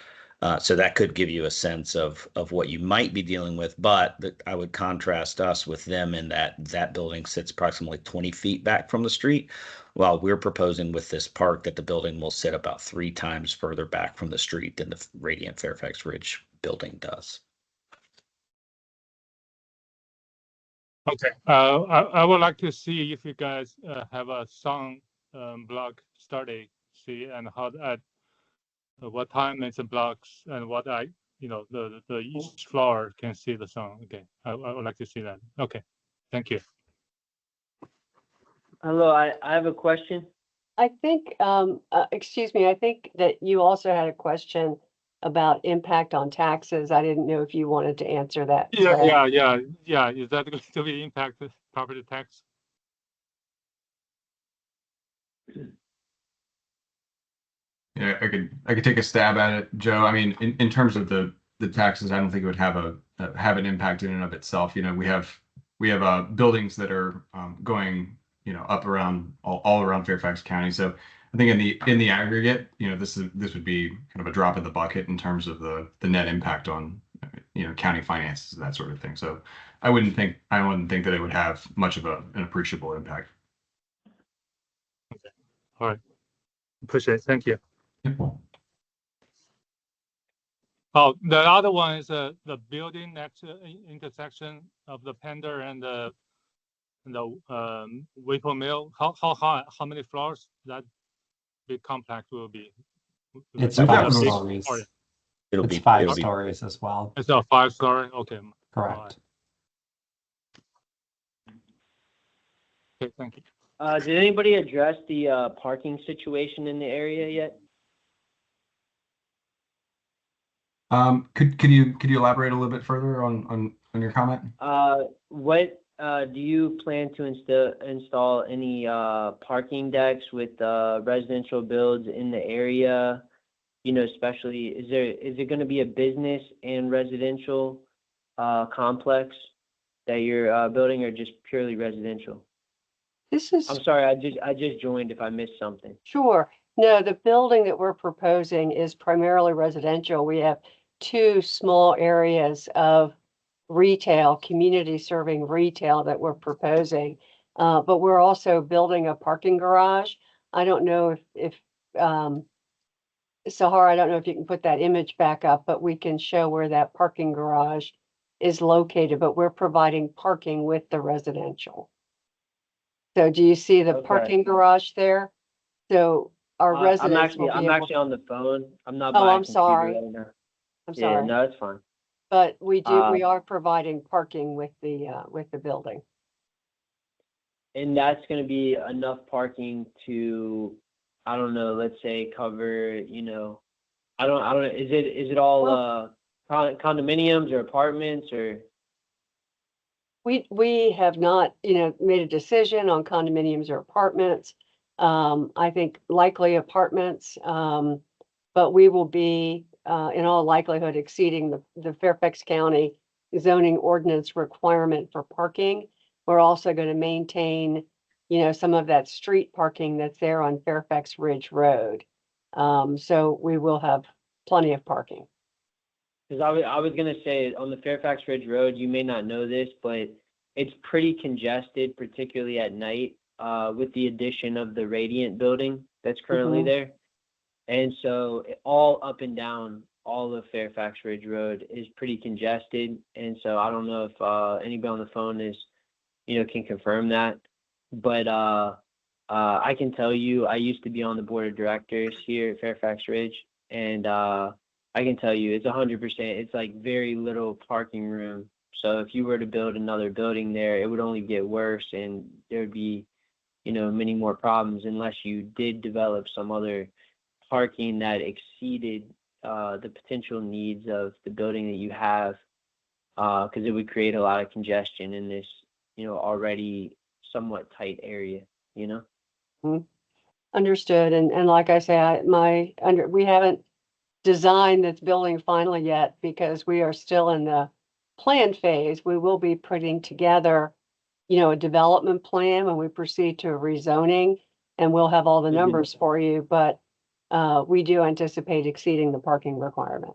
so that could give you a sense of what you might be dealing with, but I would contrast us with them in that building sits approximately 20 feet back from the street, while we're proposing with this park that the building will sit about 3 times further back from the street than the Radiant Fairfax Ridge building does. Okay, I would like to see if you guys have a sound block study, see and how that, what time it's blocks and what the each floor can see the sound. Okay, I would like to see that. Okay, thank you. Hello, I have a question. I think, excuse me, I think that you also had a question about impact on taxes. I didn't know if you wanted to answer that. Yeah. Is that going to be impacted property tax? Yeah, I could take a stab at it, Joe. I mean, in terms of the taxes, I don't think it would have an impact in and of itself. You know, we have buildings that are going, you know, up around all around Fairfax County. So I think in the aggregate, you know, this would be kind of a drop in the bucket in terms of the net impact on, you know, county finances, that sort of thing. So I wouldn't think that it would have much of an appreciable impact. Okay, all right, appreciate it. Thank you. Oh, the other one is the building next intersection of the Pender and the Whipple Mill. How high? How many floors that big complex will be? It's We've 5 got most- stories. It'll It's be 5 it'll be stories as well. It's a 5-story. Okay. Correct. Right. Okay, thank you. Did anybody address the parking situation in the area yet? Could you elaborate a little bit further on your comment? What do you plan to install any parking decks with residential builds in the area? You know, especially is it going to be a business and residential complex that you're building, or just purely residential? This is. I'm sorry, I just joined if I missed something. Sure. No, the building that we're proposing is primarily residential. We have 2 small areas of retail, community serving retail that we're proposing. But we're also building a parking garage. I don't know if Sahar, I don't know if you can put that image back up, but we can show where that parking garage is located, but we're providing parking with the residential. So do you see the Okay. parking garage there? So our residents will be I'm able. actually on the phone. I'm not Oh, by a I'm computer sorry. right now. I'm Yeah, sorry, no, it's fine. but we are providing parking with the building. And that's going to be enough parking to, I don't know, let's say cover, you know, I don't know, is it all condominiums or apartments or? We have not, you know, made a decision on condominiums or apartments. I think likely apartments, but we will be, in all likelihood, exceeding the Fairfax County zoning ordinance requirement for parking. We're also going to maintain, you know, some of that street parking that's there on Fairfax Ridge Road. So we will have plenty of parking. Because I was going to say on the Fairfax Ridge Road, you may not know this, but it's pretty congested, particularly at night, with the addition of the Radiant building that's currently there. And so all up and down all of Fairfax Ridge Road is pretty congested. And so I don't know if anybody on the phone is, you know, can confirm that. But I can tell you, I used to be on the board of directors here at Fairfax Ridge, and I can tell you it's 100%. It's like very little parking room. So if you were to build another building there, it would only get worse, and there would be, you know, many more problems unless you did develop some other parking that exceeded the potential needs of the building that you have, because it would create a lot of congestion in this, you know, already somewhat tight area, you know? Mm-hmm. Understood. And like I say, we haven't designed this building finally yet because we are still in the plan phase. We will be putting together a development plan when we proceed to rezoning, and we'll have all the numbers for you, but we do anticipate exceeding the parking requirement.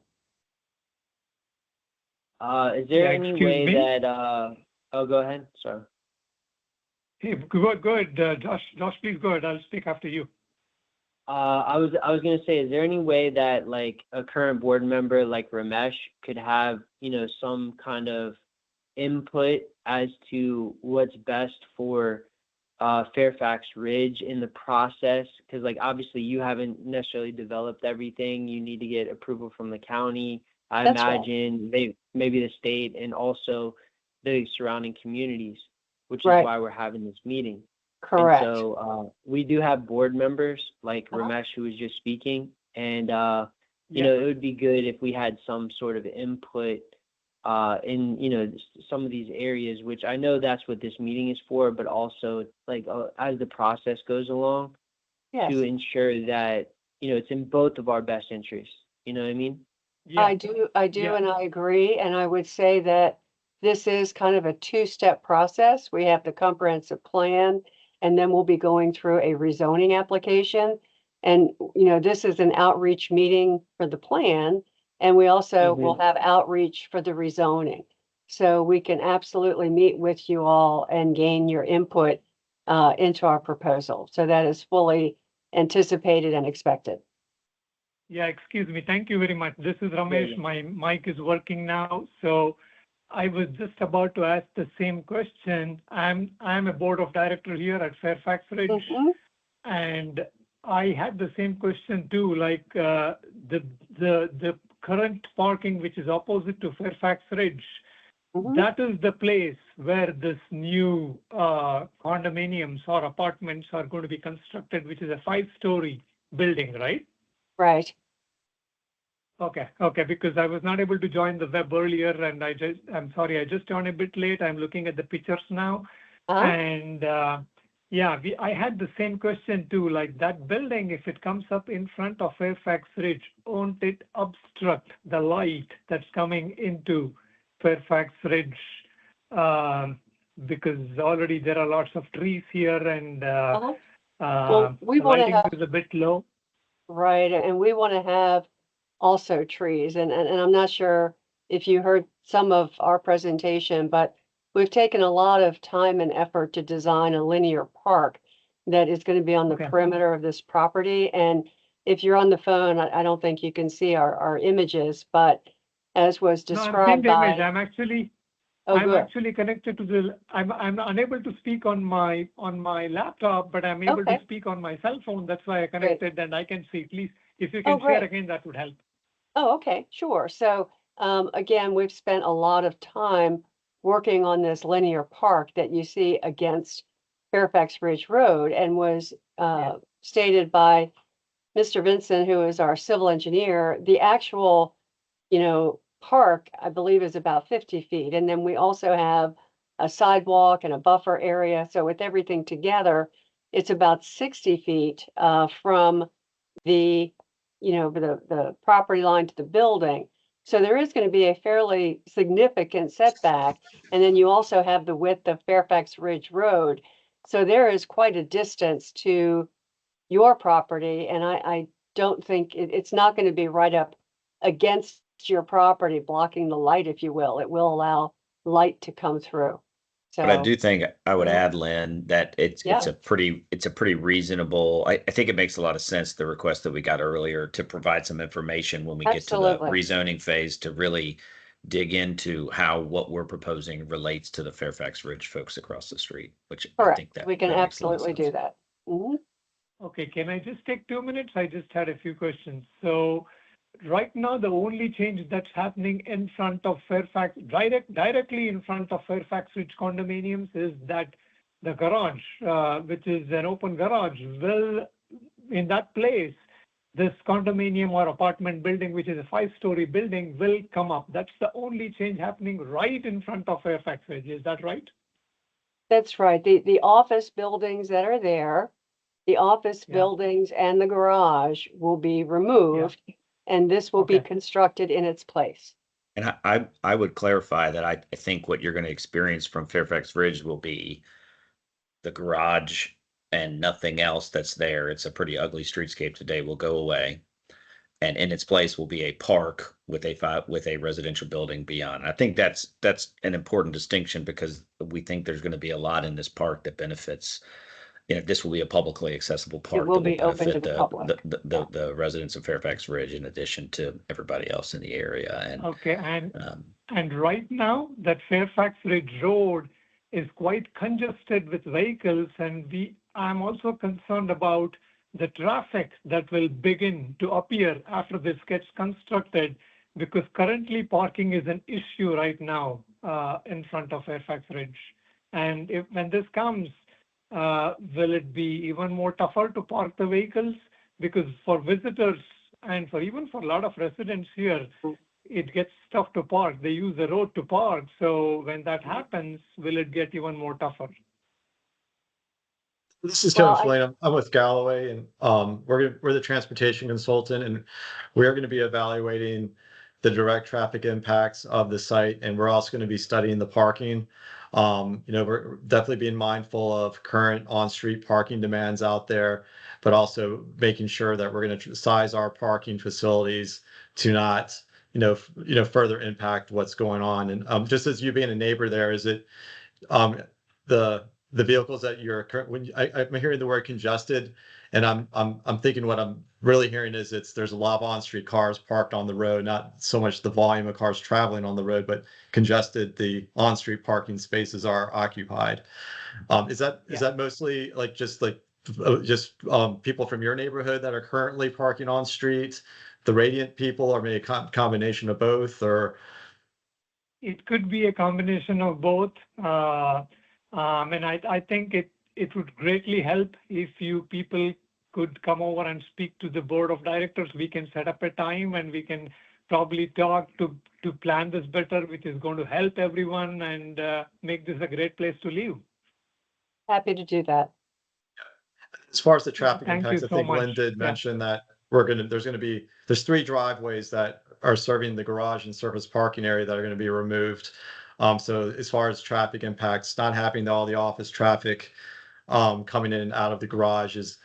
Is there Yeah, any excuse way me? that, oh, go ahead, sorry. Hey, go ahead, Josh. Josh, please go ahead. I'll speak after you. I was gonna say, is there any way that like a current board member like Ramesh could have, some kind of input as to what's best for Fairfax Ridge in the process? Because like obviously you haven't necessarily developed everything. You need to get approval from the county. I That's right. imagine maybe the state and also the surrounding communities, which is Right. why we're having this meeting. Correct. And so we do have board members like Uh-huh. Ramesh, who was just speaking, and Yeah. it would be good if we had some sort of input in some of these areas, which I know that's what this meeting is for, but also like as the process goes along, Yes. to ensure that it's in both of our best interests. You know what I mean? Yeah. I do, Yeah. and I agree. And I would say that this is kind of a two-step process. We have the comprehensive plan, and then we'll be going through a rezoning application. And, this is an outreach meeting for the plan, and we also will have outreach for the rezoning. So we can absolutely meet with you all and gain your input into our proposal. So that is fully anticipated and expected. Yeah, excuse me. Thank you very much. This is Ramesh. My mic is working now. So I was just about to ask the same question. I'm a board of director here at Fairfax Ridge, Mhm. and I had the same question too. Like the current parking, which is opposite to Fairfax Ridge, Mhm. that is the place where this new condominiums or apartments are going to be constructed, which is a 5-story building, right? Right. Okay, because I was not able to join the web earlier, and I'm sorry, I just joined a bit late. I'm looking at the pictures now, Uh-huh. and I had the same question too. Like that building, if it comes up in front of Fairfax Ridge, won't it obstruct the light that's coming into Fairfax Ridge? Because already there are lots of trees here, and Uh-huh. Well, we the want to lighting have, is a bit low. right, and we want to have also trees. And I'm not sure if you heard some of our presentation, but we've taken a lot of time and effort to design a linear park that is going to be on the Okay. perimeter of this property. And if you're on the phone, I don't think you can see our images, but as was No, I'm seeing described the image. by, I'm oh, good. actually connected to I'm unable to speak on my laptop, but I'm able Okay. to speak on my cell phone. That's why I connected, and I can see. Please, if you Oh, can share great. again, that would help. Oh, okay, sure. So, again, we've spent a lot of time working on this linear park that you see against Fairfax Ridge Road, and was stated by Mr. Vincent, who is our civil engineer. The actual, park, I believe, is about 50 feet. And then we also have a sidewalk and a buffer area. So with everything together, it's about 60 feet from the the property line to the building. So there is going to be a fairly significant setback. And then you also have the width of Fairfax Ridge Road. So there is quite a distance to your property. And I don't think it's not going to be right up against your property, blocking the light, if you will. It will allow light to come through. But I So, do think I would Mhm. add, Lynn, that it's Yeah. a pretty reasonable. I think it makes a lot of sense, the request that we got earlier, to provide some information when we get to the Absolutely. rezoning phase, to really dig into how what we're proposing relates to the Fairfax Ridge folks across the street, which I Correct. think that We can that makes a lot of absolutely sense. do that. Mhm. Okay, can I just take 2 minutes? I just had a few questions. So right now, the only change that's happening in front of Fairfax, directly in front of Fairfax Ridge condominiums, is that the garage, which is an open garage, will, in that place, this condominium or apartment building, which is a 5-story building, will come up. That's the only change happening right in front of Fairfax Ridge. Is that right? That's right. The office buildings that are there, the office Yeah. buildings and the garage will be removed, and this will be Okay. constructed in its place. And I would clarify that I think what you're going to experience from Fairfax Ridge will be the garage and nothing else that's there. It's a pretty ugly streetscape today will go away. And in its place will be a park with a residential building beyond. I think that's an important distinction because we think there's going to be a lot in this park that benefits. This will be a publicly accessible park will that will be open to benefit the public. the residents of Fairfax Ridge in addition to everybody else in the area. And Okay, and right now that Fairfax Ridge Road is quite congested with vehicles, and I'm also concerned about the traffic that will begin to appear after this gets constructed, because currently parking is an issue right now in front of Fairfax Ridge. And when this comes, will it be even more tougher to park the vehicles? Because for visitors and even for a lot of residents here, it gets tough to park. They use the road to park. So when that happens, will it get even more tougher? This is Kevin Flynn. I'm with Galloway, and we're the transportation consultant, and we are going to be evaluating the direct traffic impacts of the site, and we're also going to be studying the parking. We're definitely being mindful of current on-street parking demands out there, but also making sure that we're going to size our parking facilities to not, further impact what's going on. And just as you being a neighbor there, is it the vehicles that you're I'm hearing the word congested, and I'm thinking what I'm really hearing is there's a lot of on-street cars parked on the road, not so much the volume of cars traveling on the road, but congested. The on-street parking spaces are occupied. Is that mostly just people from your neighborhood that are currently parking on street, the Radiant people, or maybe a combination of both, or? It could be a combination of both. And I think it would greatly help if you people could come over and speak to the board of directors. We can set up a time and we can probably talk to plan this better, which is going to help everyone and make this a great place to live. Happy to do that. As far as the traffic Thank impacts, you I think so much. Lynn did mention that there's 3 driveways that are serving the garage and surface parking area that are going to be removed. So as far as traffic impacts, not having all the office traffic coming in and out of the garage is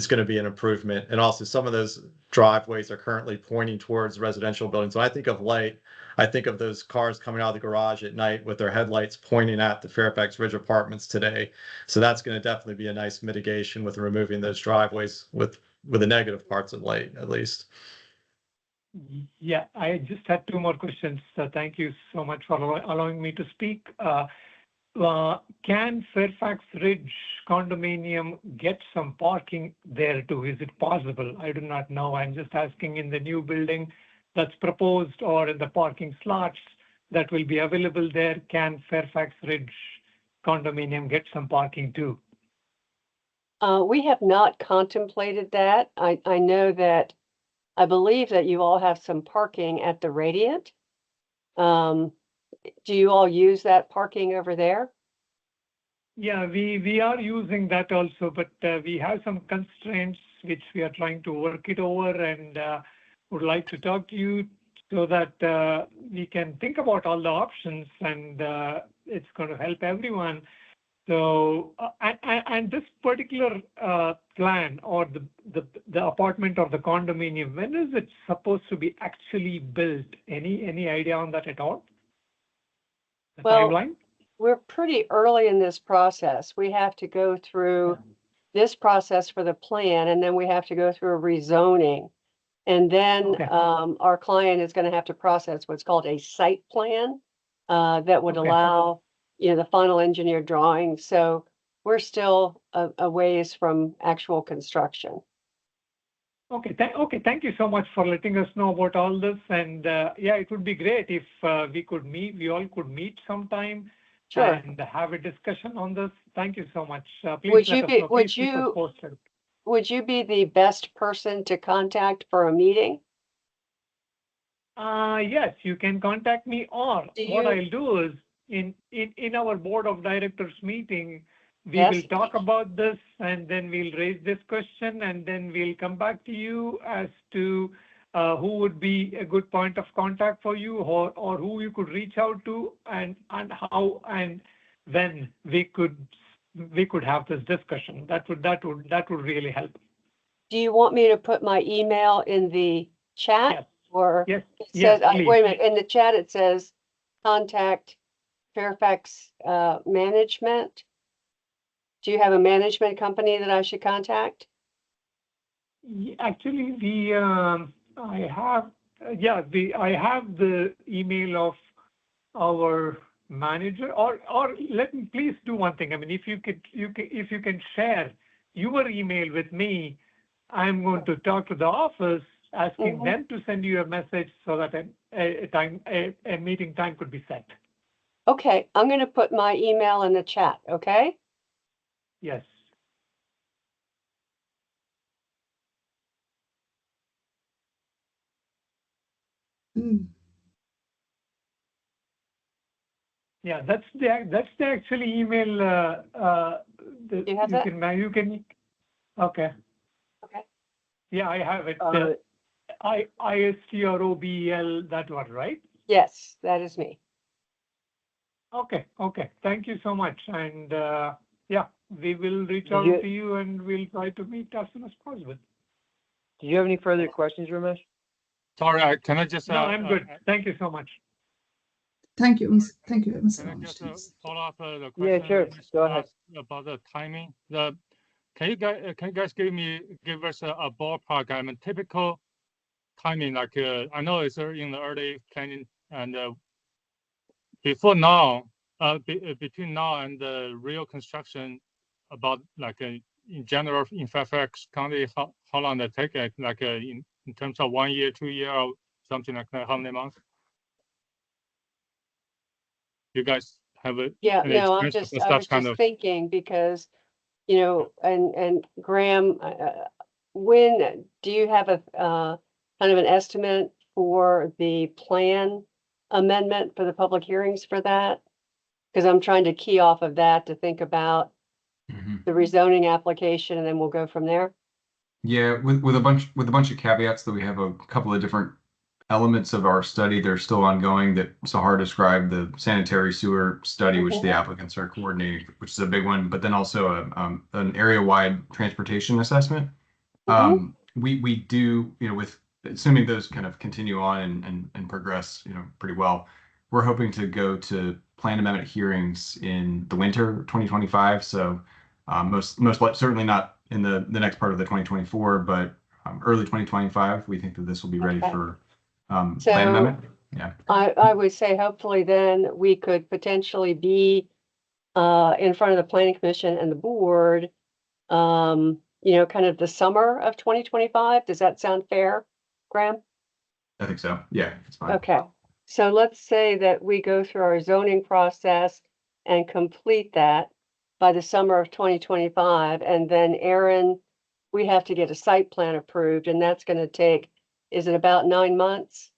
going to be an improvement. And also some of those driveways are currently pointing towards residential buildings. So I think of light, I think of those cars coming out of the garage at night with their headlights pointing at the Fairfax Ridge apartments today. So that's going to definitely be a nice mitigation with removing those driveways with the negative parts of light, at least. Yeah, I just had 2 more questions. Thank you so much for allowing me to speak. Can Fairfax Ridge condominium get some parking there too? Is it possible? I do not know. I'm just asking, in the new building that's proposed or in the parking slots that will be available there, can Fairfax Ridge condominium get some parking too? We have not contemplated that. I know that I believe that you all have some parking at the Radiant. Do you all use that parking over there? Yeah, we are using that also, but we have some constraints which we are trying to work it over, and would like to talk to you so that we can think about all the options, and it's going to help everyone. So, and this particular plan or the apartment or the condominium, when is it supposed to be actually built? Any idea on that at all? The timeline? We're pretty early in this process. We have to go through this process for the plan, and then we have to go through a rezoning. And then our client is going to have to process what's called a site plan that would allow the final engineered drawing. So we're still a ways from actual construction. Okay. Thank you so much for letting us know about all this. And yeah, it would be great if we all could meet sometime and have a discussion on this. Thank you so much. Please keep us posted. Would you be the best person to contact for a meeting? Yes, you can contact me, or what I'll do is in our board of directors meeting, we will talk about this, and then we'll raise this question, and then we'll come back to you as to who would be a good point of contact for you, or who you could reach out to, and how and when we could have this discussion. That would really help. Do you want me to put my email in the chat? Yes. Or Yes. it Yes, says, please. wait a minute, in the chat it says contact Fairfax Management. Do you have a management company that I should contact? Actually, I have the email of our manager, or let me please do one thing. I mean, if you can share your email with me, I'm going to talk to the office asking them to send you a message so that a meeting time could be set. Okay, I'm going to put my email in the chat, okay? Yes. Mm. Yeah, that's the actually email. You have that? You can. Okay. Okay. Yeah, I have it. ISTROBEL, that one, right? Yes, that is me. Okay. Thank you so much. And yeah, we will reach out to you and we'll try to meet as soon as possible. Do you have any further questions, Ramesh? Sorry, can I just? No, I'm good. Thank you so much. Thank you, Mr. Can I just follow up the question? Yeah, sure. Go ahead. About the timing. Can you guys give us a ballpark? I mean, typical timing. Like I know it's in the early planning, and before now, between now and the real construction, about like in general in Fairfax County, how long it take? Like in terms of 1 year, 2 year, or something like that. How many months? You guys have a Yeah, no, I experience with was such just kind of thinking because, you know, and Graham, when do you have a kind of an estimate for the plan amendment for the public hearings for that? Because I'm trying to key off of that to think about the rezoning application, and then we'll go from there. Yeah, with a bunch of caveats that we have a couple of different elements of our study that are still ongoing that Sahar described, the sanitary sewer study, which the applicants are coordinating, which is a big one, but then also an area-wide transportation assessment. We do, you know, with assuming those kind of continue on and progress, you know, pretty well, we're hoping to go to plan amendment hearings in the winter 2025. So certainly not in the next part of the 2024, but early 2025, we think that this will be ready for plan amendment. Yeah. I would say hopefully then we could potentially be in front of the planning commission and the board, you know, kind of the summer of 2025. Does that sound fair, Graham? I think so. Yeah, it's fine. Okay. So let's say that we go through our zoning process and complete that by the summer of 2025. And then Aaron, we have to get a site plan approved, and that's going to take, is it about 9 months?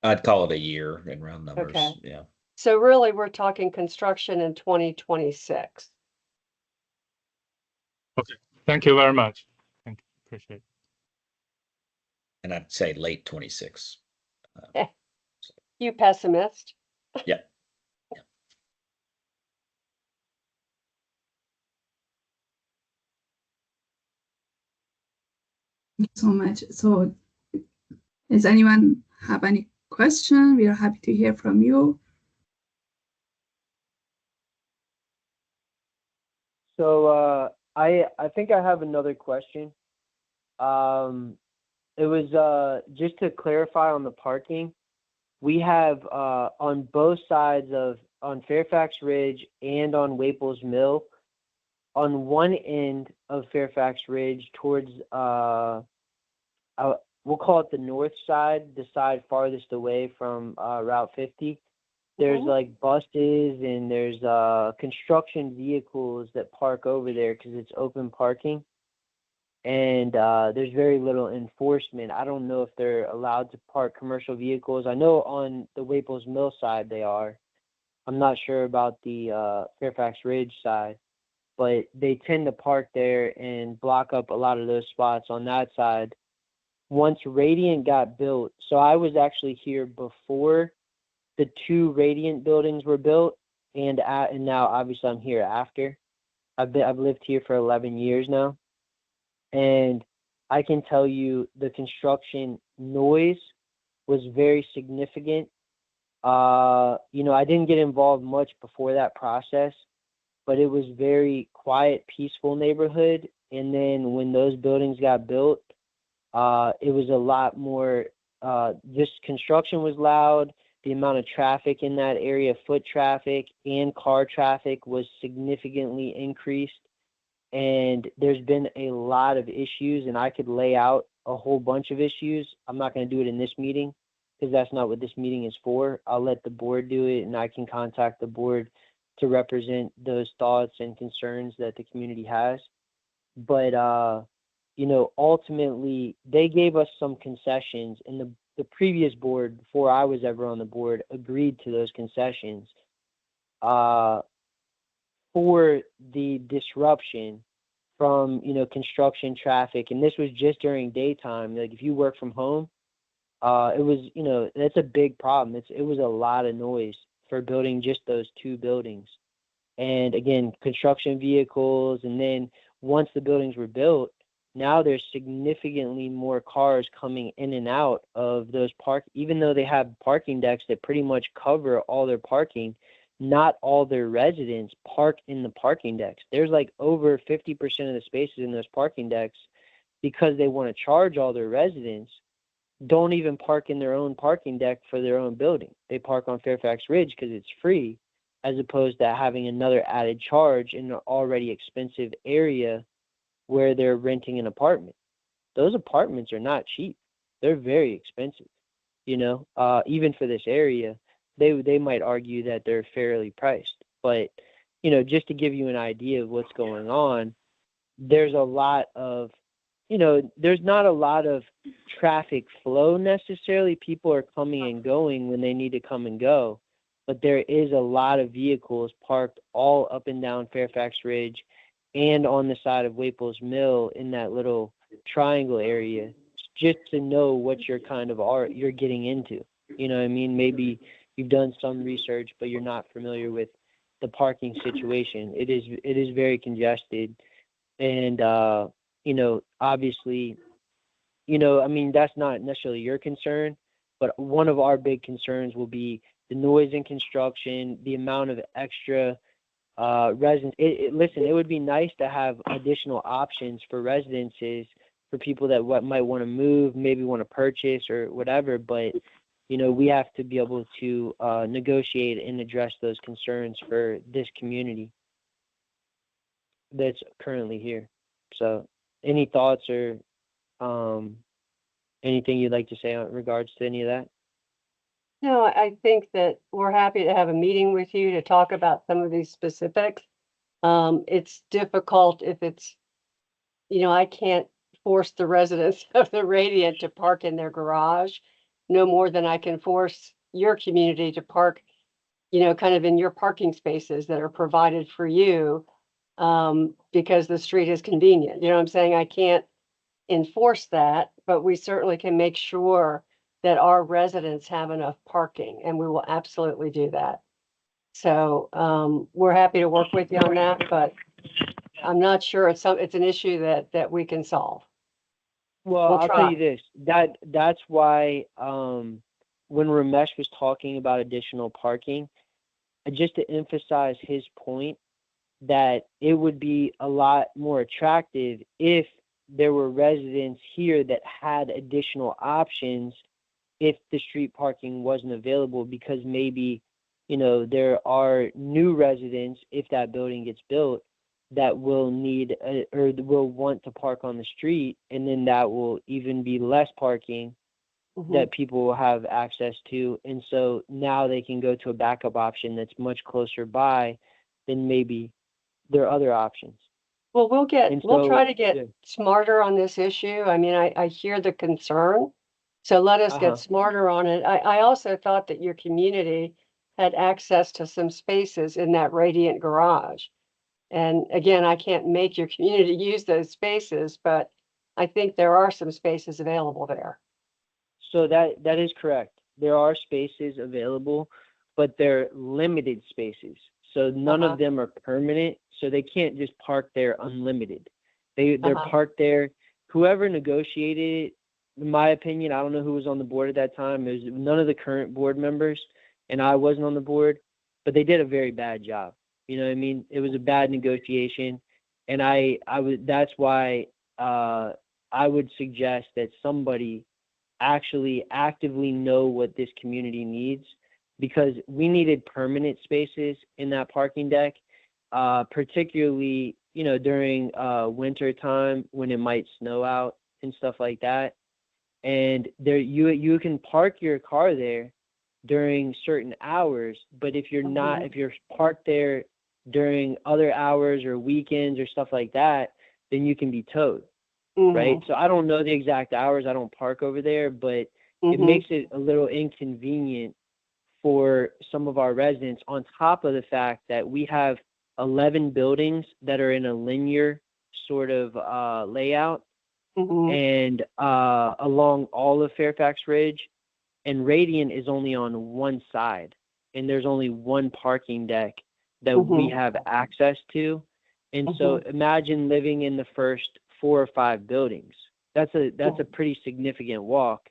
I'd call it a year in round numbers. Okay. Yeah. So really, we're talking construction in 2026. Okay. Thank you very much. Thank you. Appreciate it. And I'd say late 26. You pessimist. Yeah. Thank you so much. So, does anyone have any question? We are happy to hear from you. So I think I have another question. It was just to clarify on the parking. We have on both sides on Fairfax Ridge and on Waples Mill, on one end of Fairfax Ridge towards we'll call it the north side, the side farthest away from Route 50. There's like buses and there's construction vehicles that park over there because it's open parking. And there's very little enforcement. I don't know if they're allowed to park commercial vehicles. I know on the Waples Mill side they are. I'm not sure about the Fairfax Ridge side, but they tend to park there and block up a lot of those spots on that side. once Radiant got built, so I was actually here before the 2 Radiant buildings were built, and now obviously I'm here after. I've lived here for 11 years now, and I can tell you the construction noise was very significant. You know, I didn't get involved much before that process, but it was very quiet, peaceful neighborhood. And then when those buildings got built, it was a lot more, just construction was loud. The amount of traffic in that area, foot traffic and car traffic, was significantly increased. And there's been a lot of issues, and I could lay out a whole bunch of issues. I'm not going to do it in this meeting because that's not what this meeting is for. I'll let the board do it, and I can contact the board to represent those thoughts and concerns that the community has. But, you know, ultimately, they gave us some concessions, and the previous board, before I was ever on the board, agreed to those concessions for the disruption from, you know, construction traffic. And this was just during daytime. Like, if you work from home, it was, you know, that's a big problem. It was a lot of noise for building just those 2 buildings. And again, construction vehicles. And then once the buildings were built, now there's significantly more cars coming in and out of those even though they have parking decks that pretty much cover all their parking, not all their residents park in the parking decks. There's like over 50% of the spaces in those parking decks, because they want to charge all their residents, don't even park in their own parking deck for their own building. They park on Fairfax Ridge because it's free, as opposed to having another added charge in an already expensive area where they're renting an apartment. Those apartments are not cheap. They're very expensive. You know, even for this area, they might argue that they're fairly priced. But, you know, just to give you an idea of what's going on, there's a lot of, you know, there's not a lot of traffic flow necessarily. People are coming and going when they need to come and go. But there is a lot of vehicles parked all up and down Fairfax Ridge and on the side of Waples Mill in that little triangle area, just to know what you're getting into. You know what I mean? Maybe you've done some research, but you're not familiar with the parking situation. It is very congested. And, you know, obviously, you know, I mean, that's not necessarily your concern, but one of our big concerns will be the noise in construction, the amount of extra residents. Listen, it would be nice to have additional options for residences for people that might want to move, maybe want to purchase or whatever. But, you know, we have to be able to negotiate and address those concerns for this community that's currently here. So any thoughts or anything you'd like to say in regards to any of that? No, I think that we're happy to have a meeting with you to talk about some of these specifics. It's difficult if it's, you know, I can't force the residents of the Radiant to park in their garage no more than I can force your community to park, you know, kind of in your parking spaces that are provided for you, because the street is convenient. You know what I'm saying? I can't enforce that, but we certainly can make sure that our residents have enough parking, and we will absolutely do that. So we're happy to work with you on that, but I'm not sure it's an issue that we can solve. Well, I'll tell you this, that's why when Ramesh was talking about additional parking, just to emphasize his point, that it would be a lot more attractive if there were residents here that had additional options if the street parking wasn't available, because maybe, you know, there are new residents, if that building gets built, that will need or will want to park on the street, and then that will even be less parking that people will have access to. And so now they can go to a backup option that's much closer by than maybe their other options. Well, we'll try to get smarter on this issue. I mean, I hear the concern, so let us get smarter on it. I also thought that your community had access to some spaces in that Radiant garage. And again, I can't make your community use those spaces, but I think there are some spaces available there. So that is correct. There are spaces available, but they're limited spaces. So none of them are permanent. So they can't just park there unlimited. They're parked there. Whoever negotiated it, in my opinion, I don't know who was on the board at that time. It was none of the current board members, and I wasn't on the board, but they did a very bad job. You know what I mean? It was a bad negotiation, and that's why I would suggest that somebody actually actively know what this community needs, because we needed permanent spaces in that parking deck, particularly, you know, during winter time when it might snow out and stuff like that. And there you can park your car there during certain hours, but if you're not, if you're parked there during other hours or weekends or stuff like that, then you can be towed. Right. So I don't know the exact hours. I don't park over there, but it makes it a little inconvenient for some of our residents, on top of the fact that we have 11 buildings that are in a linear sort of layout and along all of Fairfax Ridge, and Radiant is only on one side, and there's only one parking deck that we have access to. And so imagine living in the first 4 or 5 buildings. That's a pretty significant walk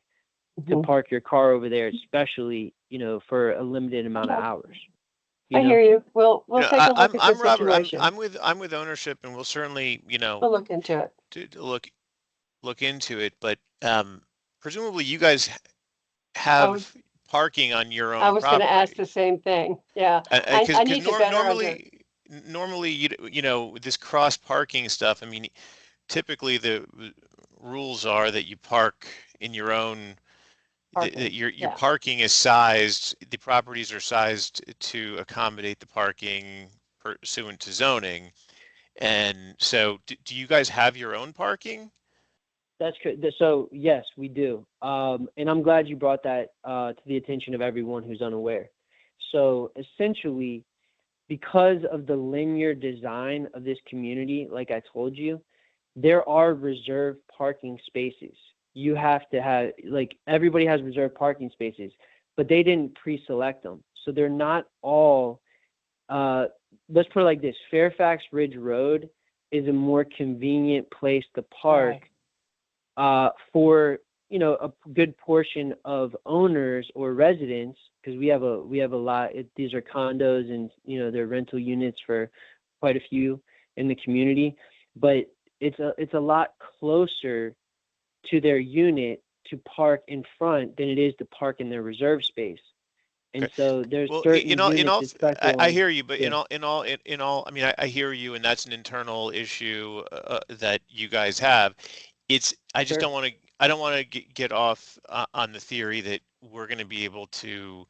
to park your car over there, especially, you know, for a limited amount of hours. I hear you. We'll take a look at the Robert. situation. I'm with ownership, and we'll certainly, you know, We'll look into it. To look into it. But presumably, you guys have parking on your own. I was going to ask property. the same thing. Yeah, I need to better normally, you know, this cross parking stuff. I mean, typically the rules are that you park in your own. That your parking is sized. The properties are sized to accommodate the parking pursuant to zoning. And so, do you guys have your own parking? That's good. So yes, we do. And I'm glad you brought that to the attention of everyone who's unaware. So essentially, because of the linear design of this community, like I told you, there are reserved parking spaces. You have to have, like, everybody has reserved parking spaces, but they didn't pre-select them. So they're not all, let's put it like this, Fairfax Ridge Road is a more convenient place to park for, you know, a good portion of owners or residents, because we have a lot. These are condos, and, you know, they're rental units for quite a few in the community, but it's a lot closer to their unit to park in front than it is to park in their reserve space. And so there's certain units. I hear you, but in all, I mean, I hear you, and that's an internal issue that you guys have. I just don't want to. I don't want to get off on the theory that we're going to be able to.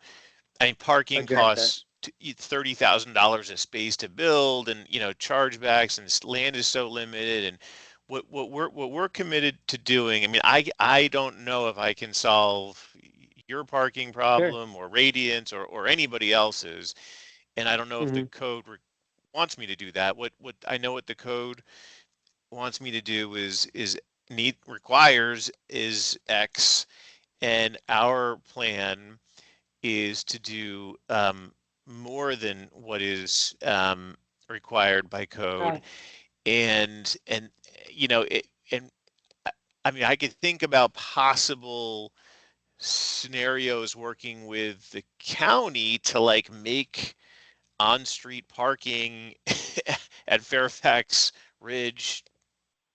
I mean, parking costs $30,000 a space to build, and, you know, chargebacks, and land is so limited, and what we're committed to doing. I mean, I don't know if I can solve your parking problem or Radiant's or anybody else's, and I don't know if the code wants me to do that. What I know what the code wants me to do requires is X, and our plan is to do more than what is required by code. And you know, I mean, I could think about possible scenarios working with the county to, like, make on-street parking at Fairfax Ridge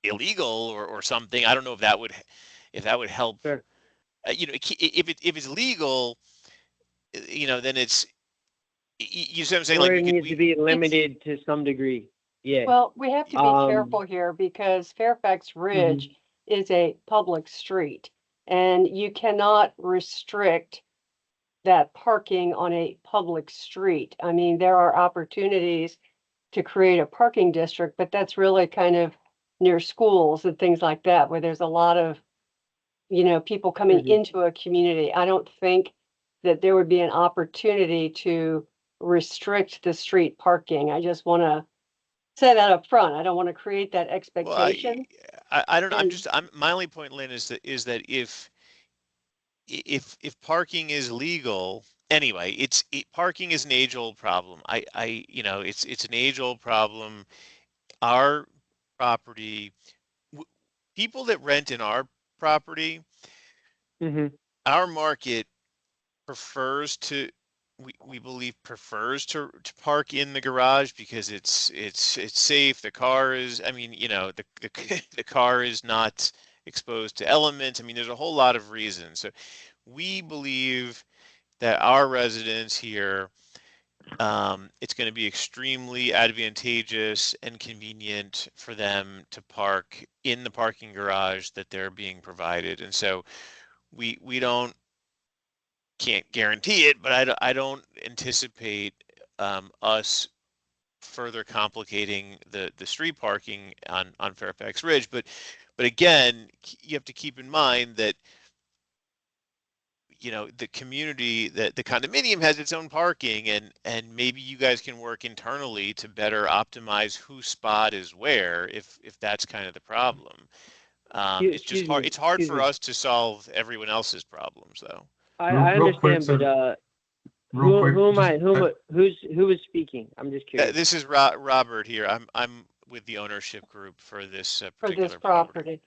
illegal or something. I don't know if that would help. You know, if it's legal, you know, then it's, you see what I'm saying? Or it needs to be limited to some degree. Yeah. Well, we have to be careful here, because Fairfax Ridge is a public street, and you cannot restrict that parking on a public street. I mean, there are opportunities to create a parking district, but that's really kind of near schools and things like that, where there's a lot of, you know, people coming into a community. I don't think that there would be an opportunity to restrict the street parking. I just want to say that up front. I don't want to create that expectation. I don't know. And My only point, Lynn, is that if parking is legal, anyway, parking is an age-old problem. It's an age-old problem. Our property, people that rent in our property, our market prefers to, we believe prefers to park in the garage because it's safe. The car is, I mean, the car is not exposed to elements. I mean, there's a whole lot of reasons. So we believe that our residents here, it's going to be extremely advantageous and convenient for them to park in the parking garage that they're being provided. And so we can't guarantee it, but I don't anticipate us further complicating the street parking on Fairfax Ridge. But again, you have to keep in mind that the community, that the condominium has its own parking, and maybe you guys can work internally to better optimize whose spot is where, if that's kind of the problem. It's just hard. It's hard for us to solve everyone else's problems, though. I understand, but who is speaking? I'm just curious. This is Robert here. I'm with the ownership group for this particular property.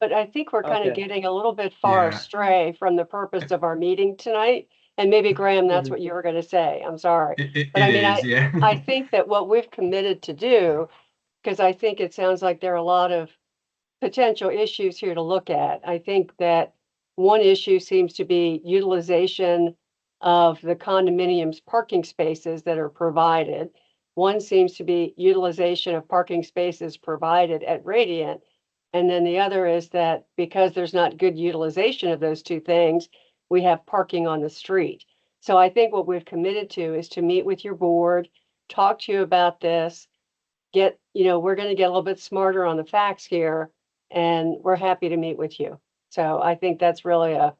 But I think we're kind of getting a little bit far astray from the purpose of our meeting tonight. And maybe, Graham, that's what you were going to say. I'm sorry. I think that what we've committed to do, because I think it sounds like there are a lot of potential issues here to look at. I think that one issue seems to be utilization of the condominium's parking spaces that are provided. One seems to be utilization of parking spaces provided at Radiant. And then the other is that because there's not good utilization of those two things, we have parking on the street. So I think what we've committed to is to meet with your board, talk to you about this, we're going to get a little bit smarter on the facts here, and we're happy to meet with you. So I think that's really a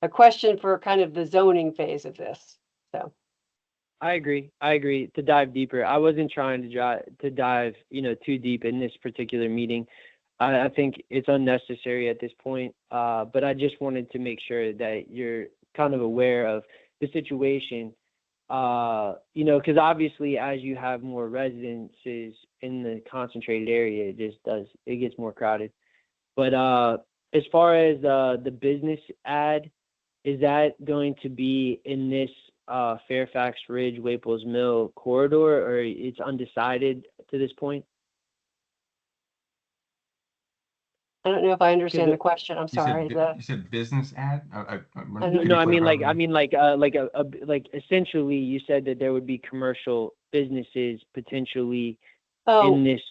question for kind of the zoning phase of this. So I agree to dive deeper. I wasn't trying to dive, too deep in this particular meeting. I think it's unnecessary at this point, but I just wanted to make sure that you're kind of aware of the situation, because obviously as you have more residences in the concentrated area, it gets more crowded. But as far as the business ad, is that going to be in this Fairfax Ridge, Waples Mill corridor, or it's undecided to this point? I don't know if I understand the question. I'm sorry. You said business ad? Essentially, you said that there would be commercial businesses potentially in this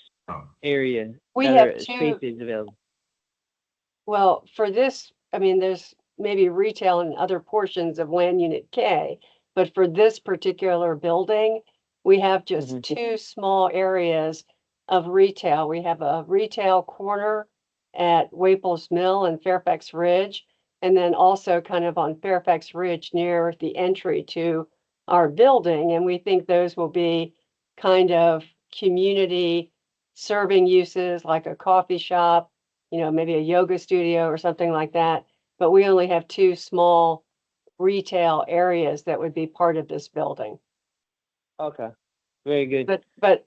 area. We have two spaces available. Well, for this, I mean, there's maybe retail in other portions of Land Unit K, but for this particular building, we have just two small areas of retail. We have a retail corner at Waples Mill and Fairfax Ridge, and then also kind of on Fairfax Ridge near the entry to our building. And we think those will be kind of community serving uses, like a coffee shop, maybe a yoga studio or something like that. But we only have two small retail areas that would be part of this building. Okay, very good. But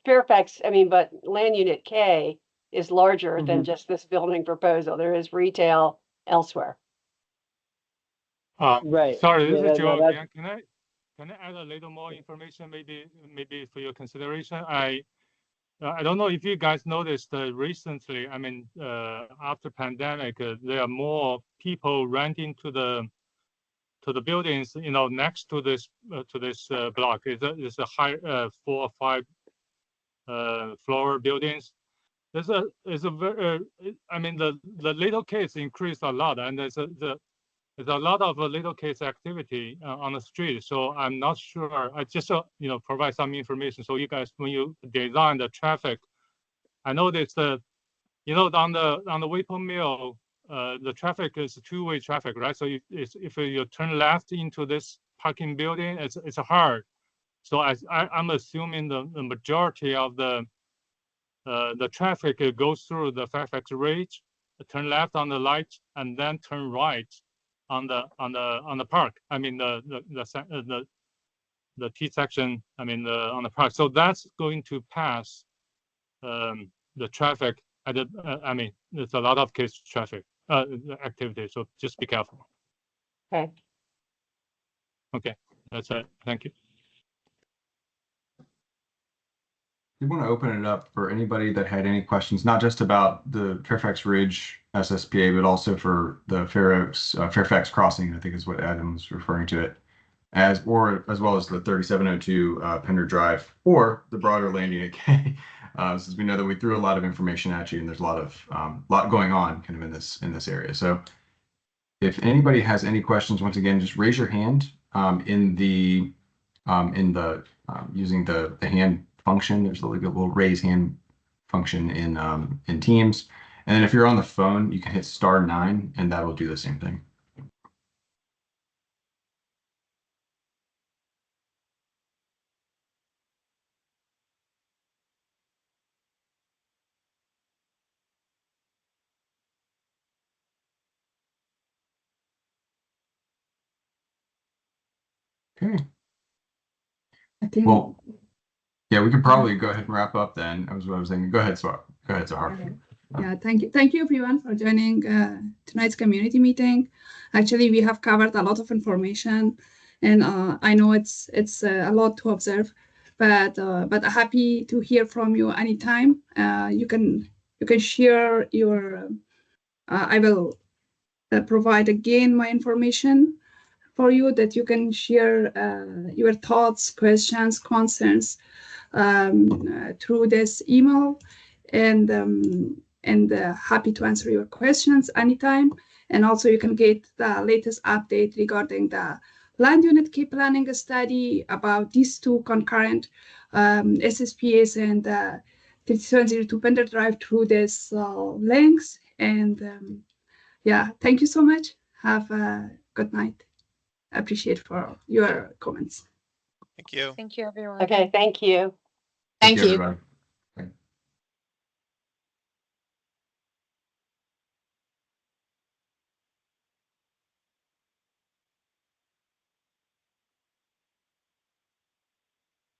Fairfax, but Land Unit K is larger than just this building proposal. There is retail elsewhere. Right. Sorry, this is Joe again. Can I add a little more information, maybe for your consideration? I don't know if you guys noticed recently. After pandemic, there are more people renting to the buildings, next to this block. It's a high 4 or 5 floor buildings. The little case increased a lot, and there's a lot of little case activity on the street. So I'm not sure. I just provide some information so you guys, when you design the traffic, I noticed that on the Waples Mill, the traffic is two-way traffic, right? So if you turn left into this parking building, it's hard. So I'm assuming the majority of the the traffic goes through the Fairfax Ridge, turn left on the light, and then turn right on the park. I mean the T section. I mean on the park. So that's going to pass the traffic. I mean, there's a lot of case traffic activity. So just be careful. Okay. Okay, that's it. Thank you. We want to open it up for anybody that had any questions, not just about the Fairfax Ridge SSPA, but also for the Fairfax Crossing, I think is what Adam was referring to it as, or as well as the 3702 Pender Drive, or the broader landing at K. Since we know that we threw a lot of information at you, and there's a lot going on kind of in this area. So if anybody has any questions, once again, just raise your hand using the hand function. There's a little raise hand function in Teams, and then if you're on the phone, you can hit *9, and that will do the same thing. Okay. I think. Well, yeah, we could probably go ahead and wrap up then. That was what I was thinking. Go ahead, Zahar. Yeah, thank you everyone for joining tonight's community meeting. Actually, we have covered a lot of information, and I know it's a lot to observe, but happy to hear from you anytime. You can share your. I will provide again my information for you that you can share your thoughts, questions, concerns through this email, and happy to answer your questions anytime. And also you can get the latest update regarding the land unit key planning study about these two concurrent SSPAs and 3702 Pender Drive through this links. And yeah, thank you so much. Have a good night. Appreciate for your comments. Thank you. Thank you, everyone. Okay, thank you. Thank you, everybody.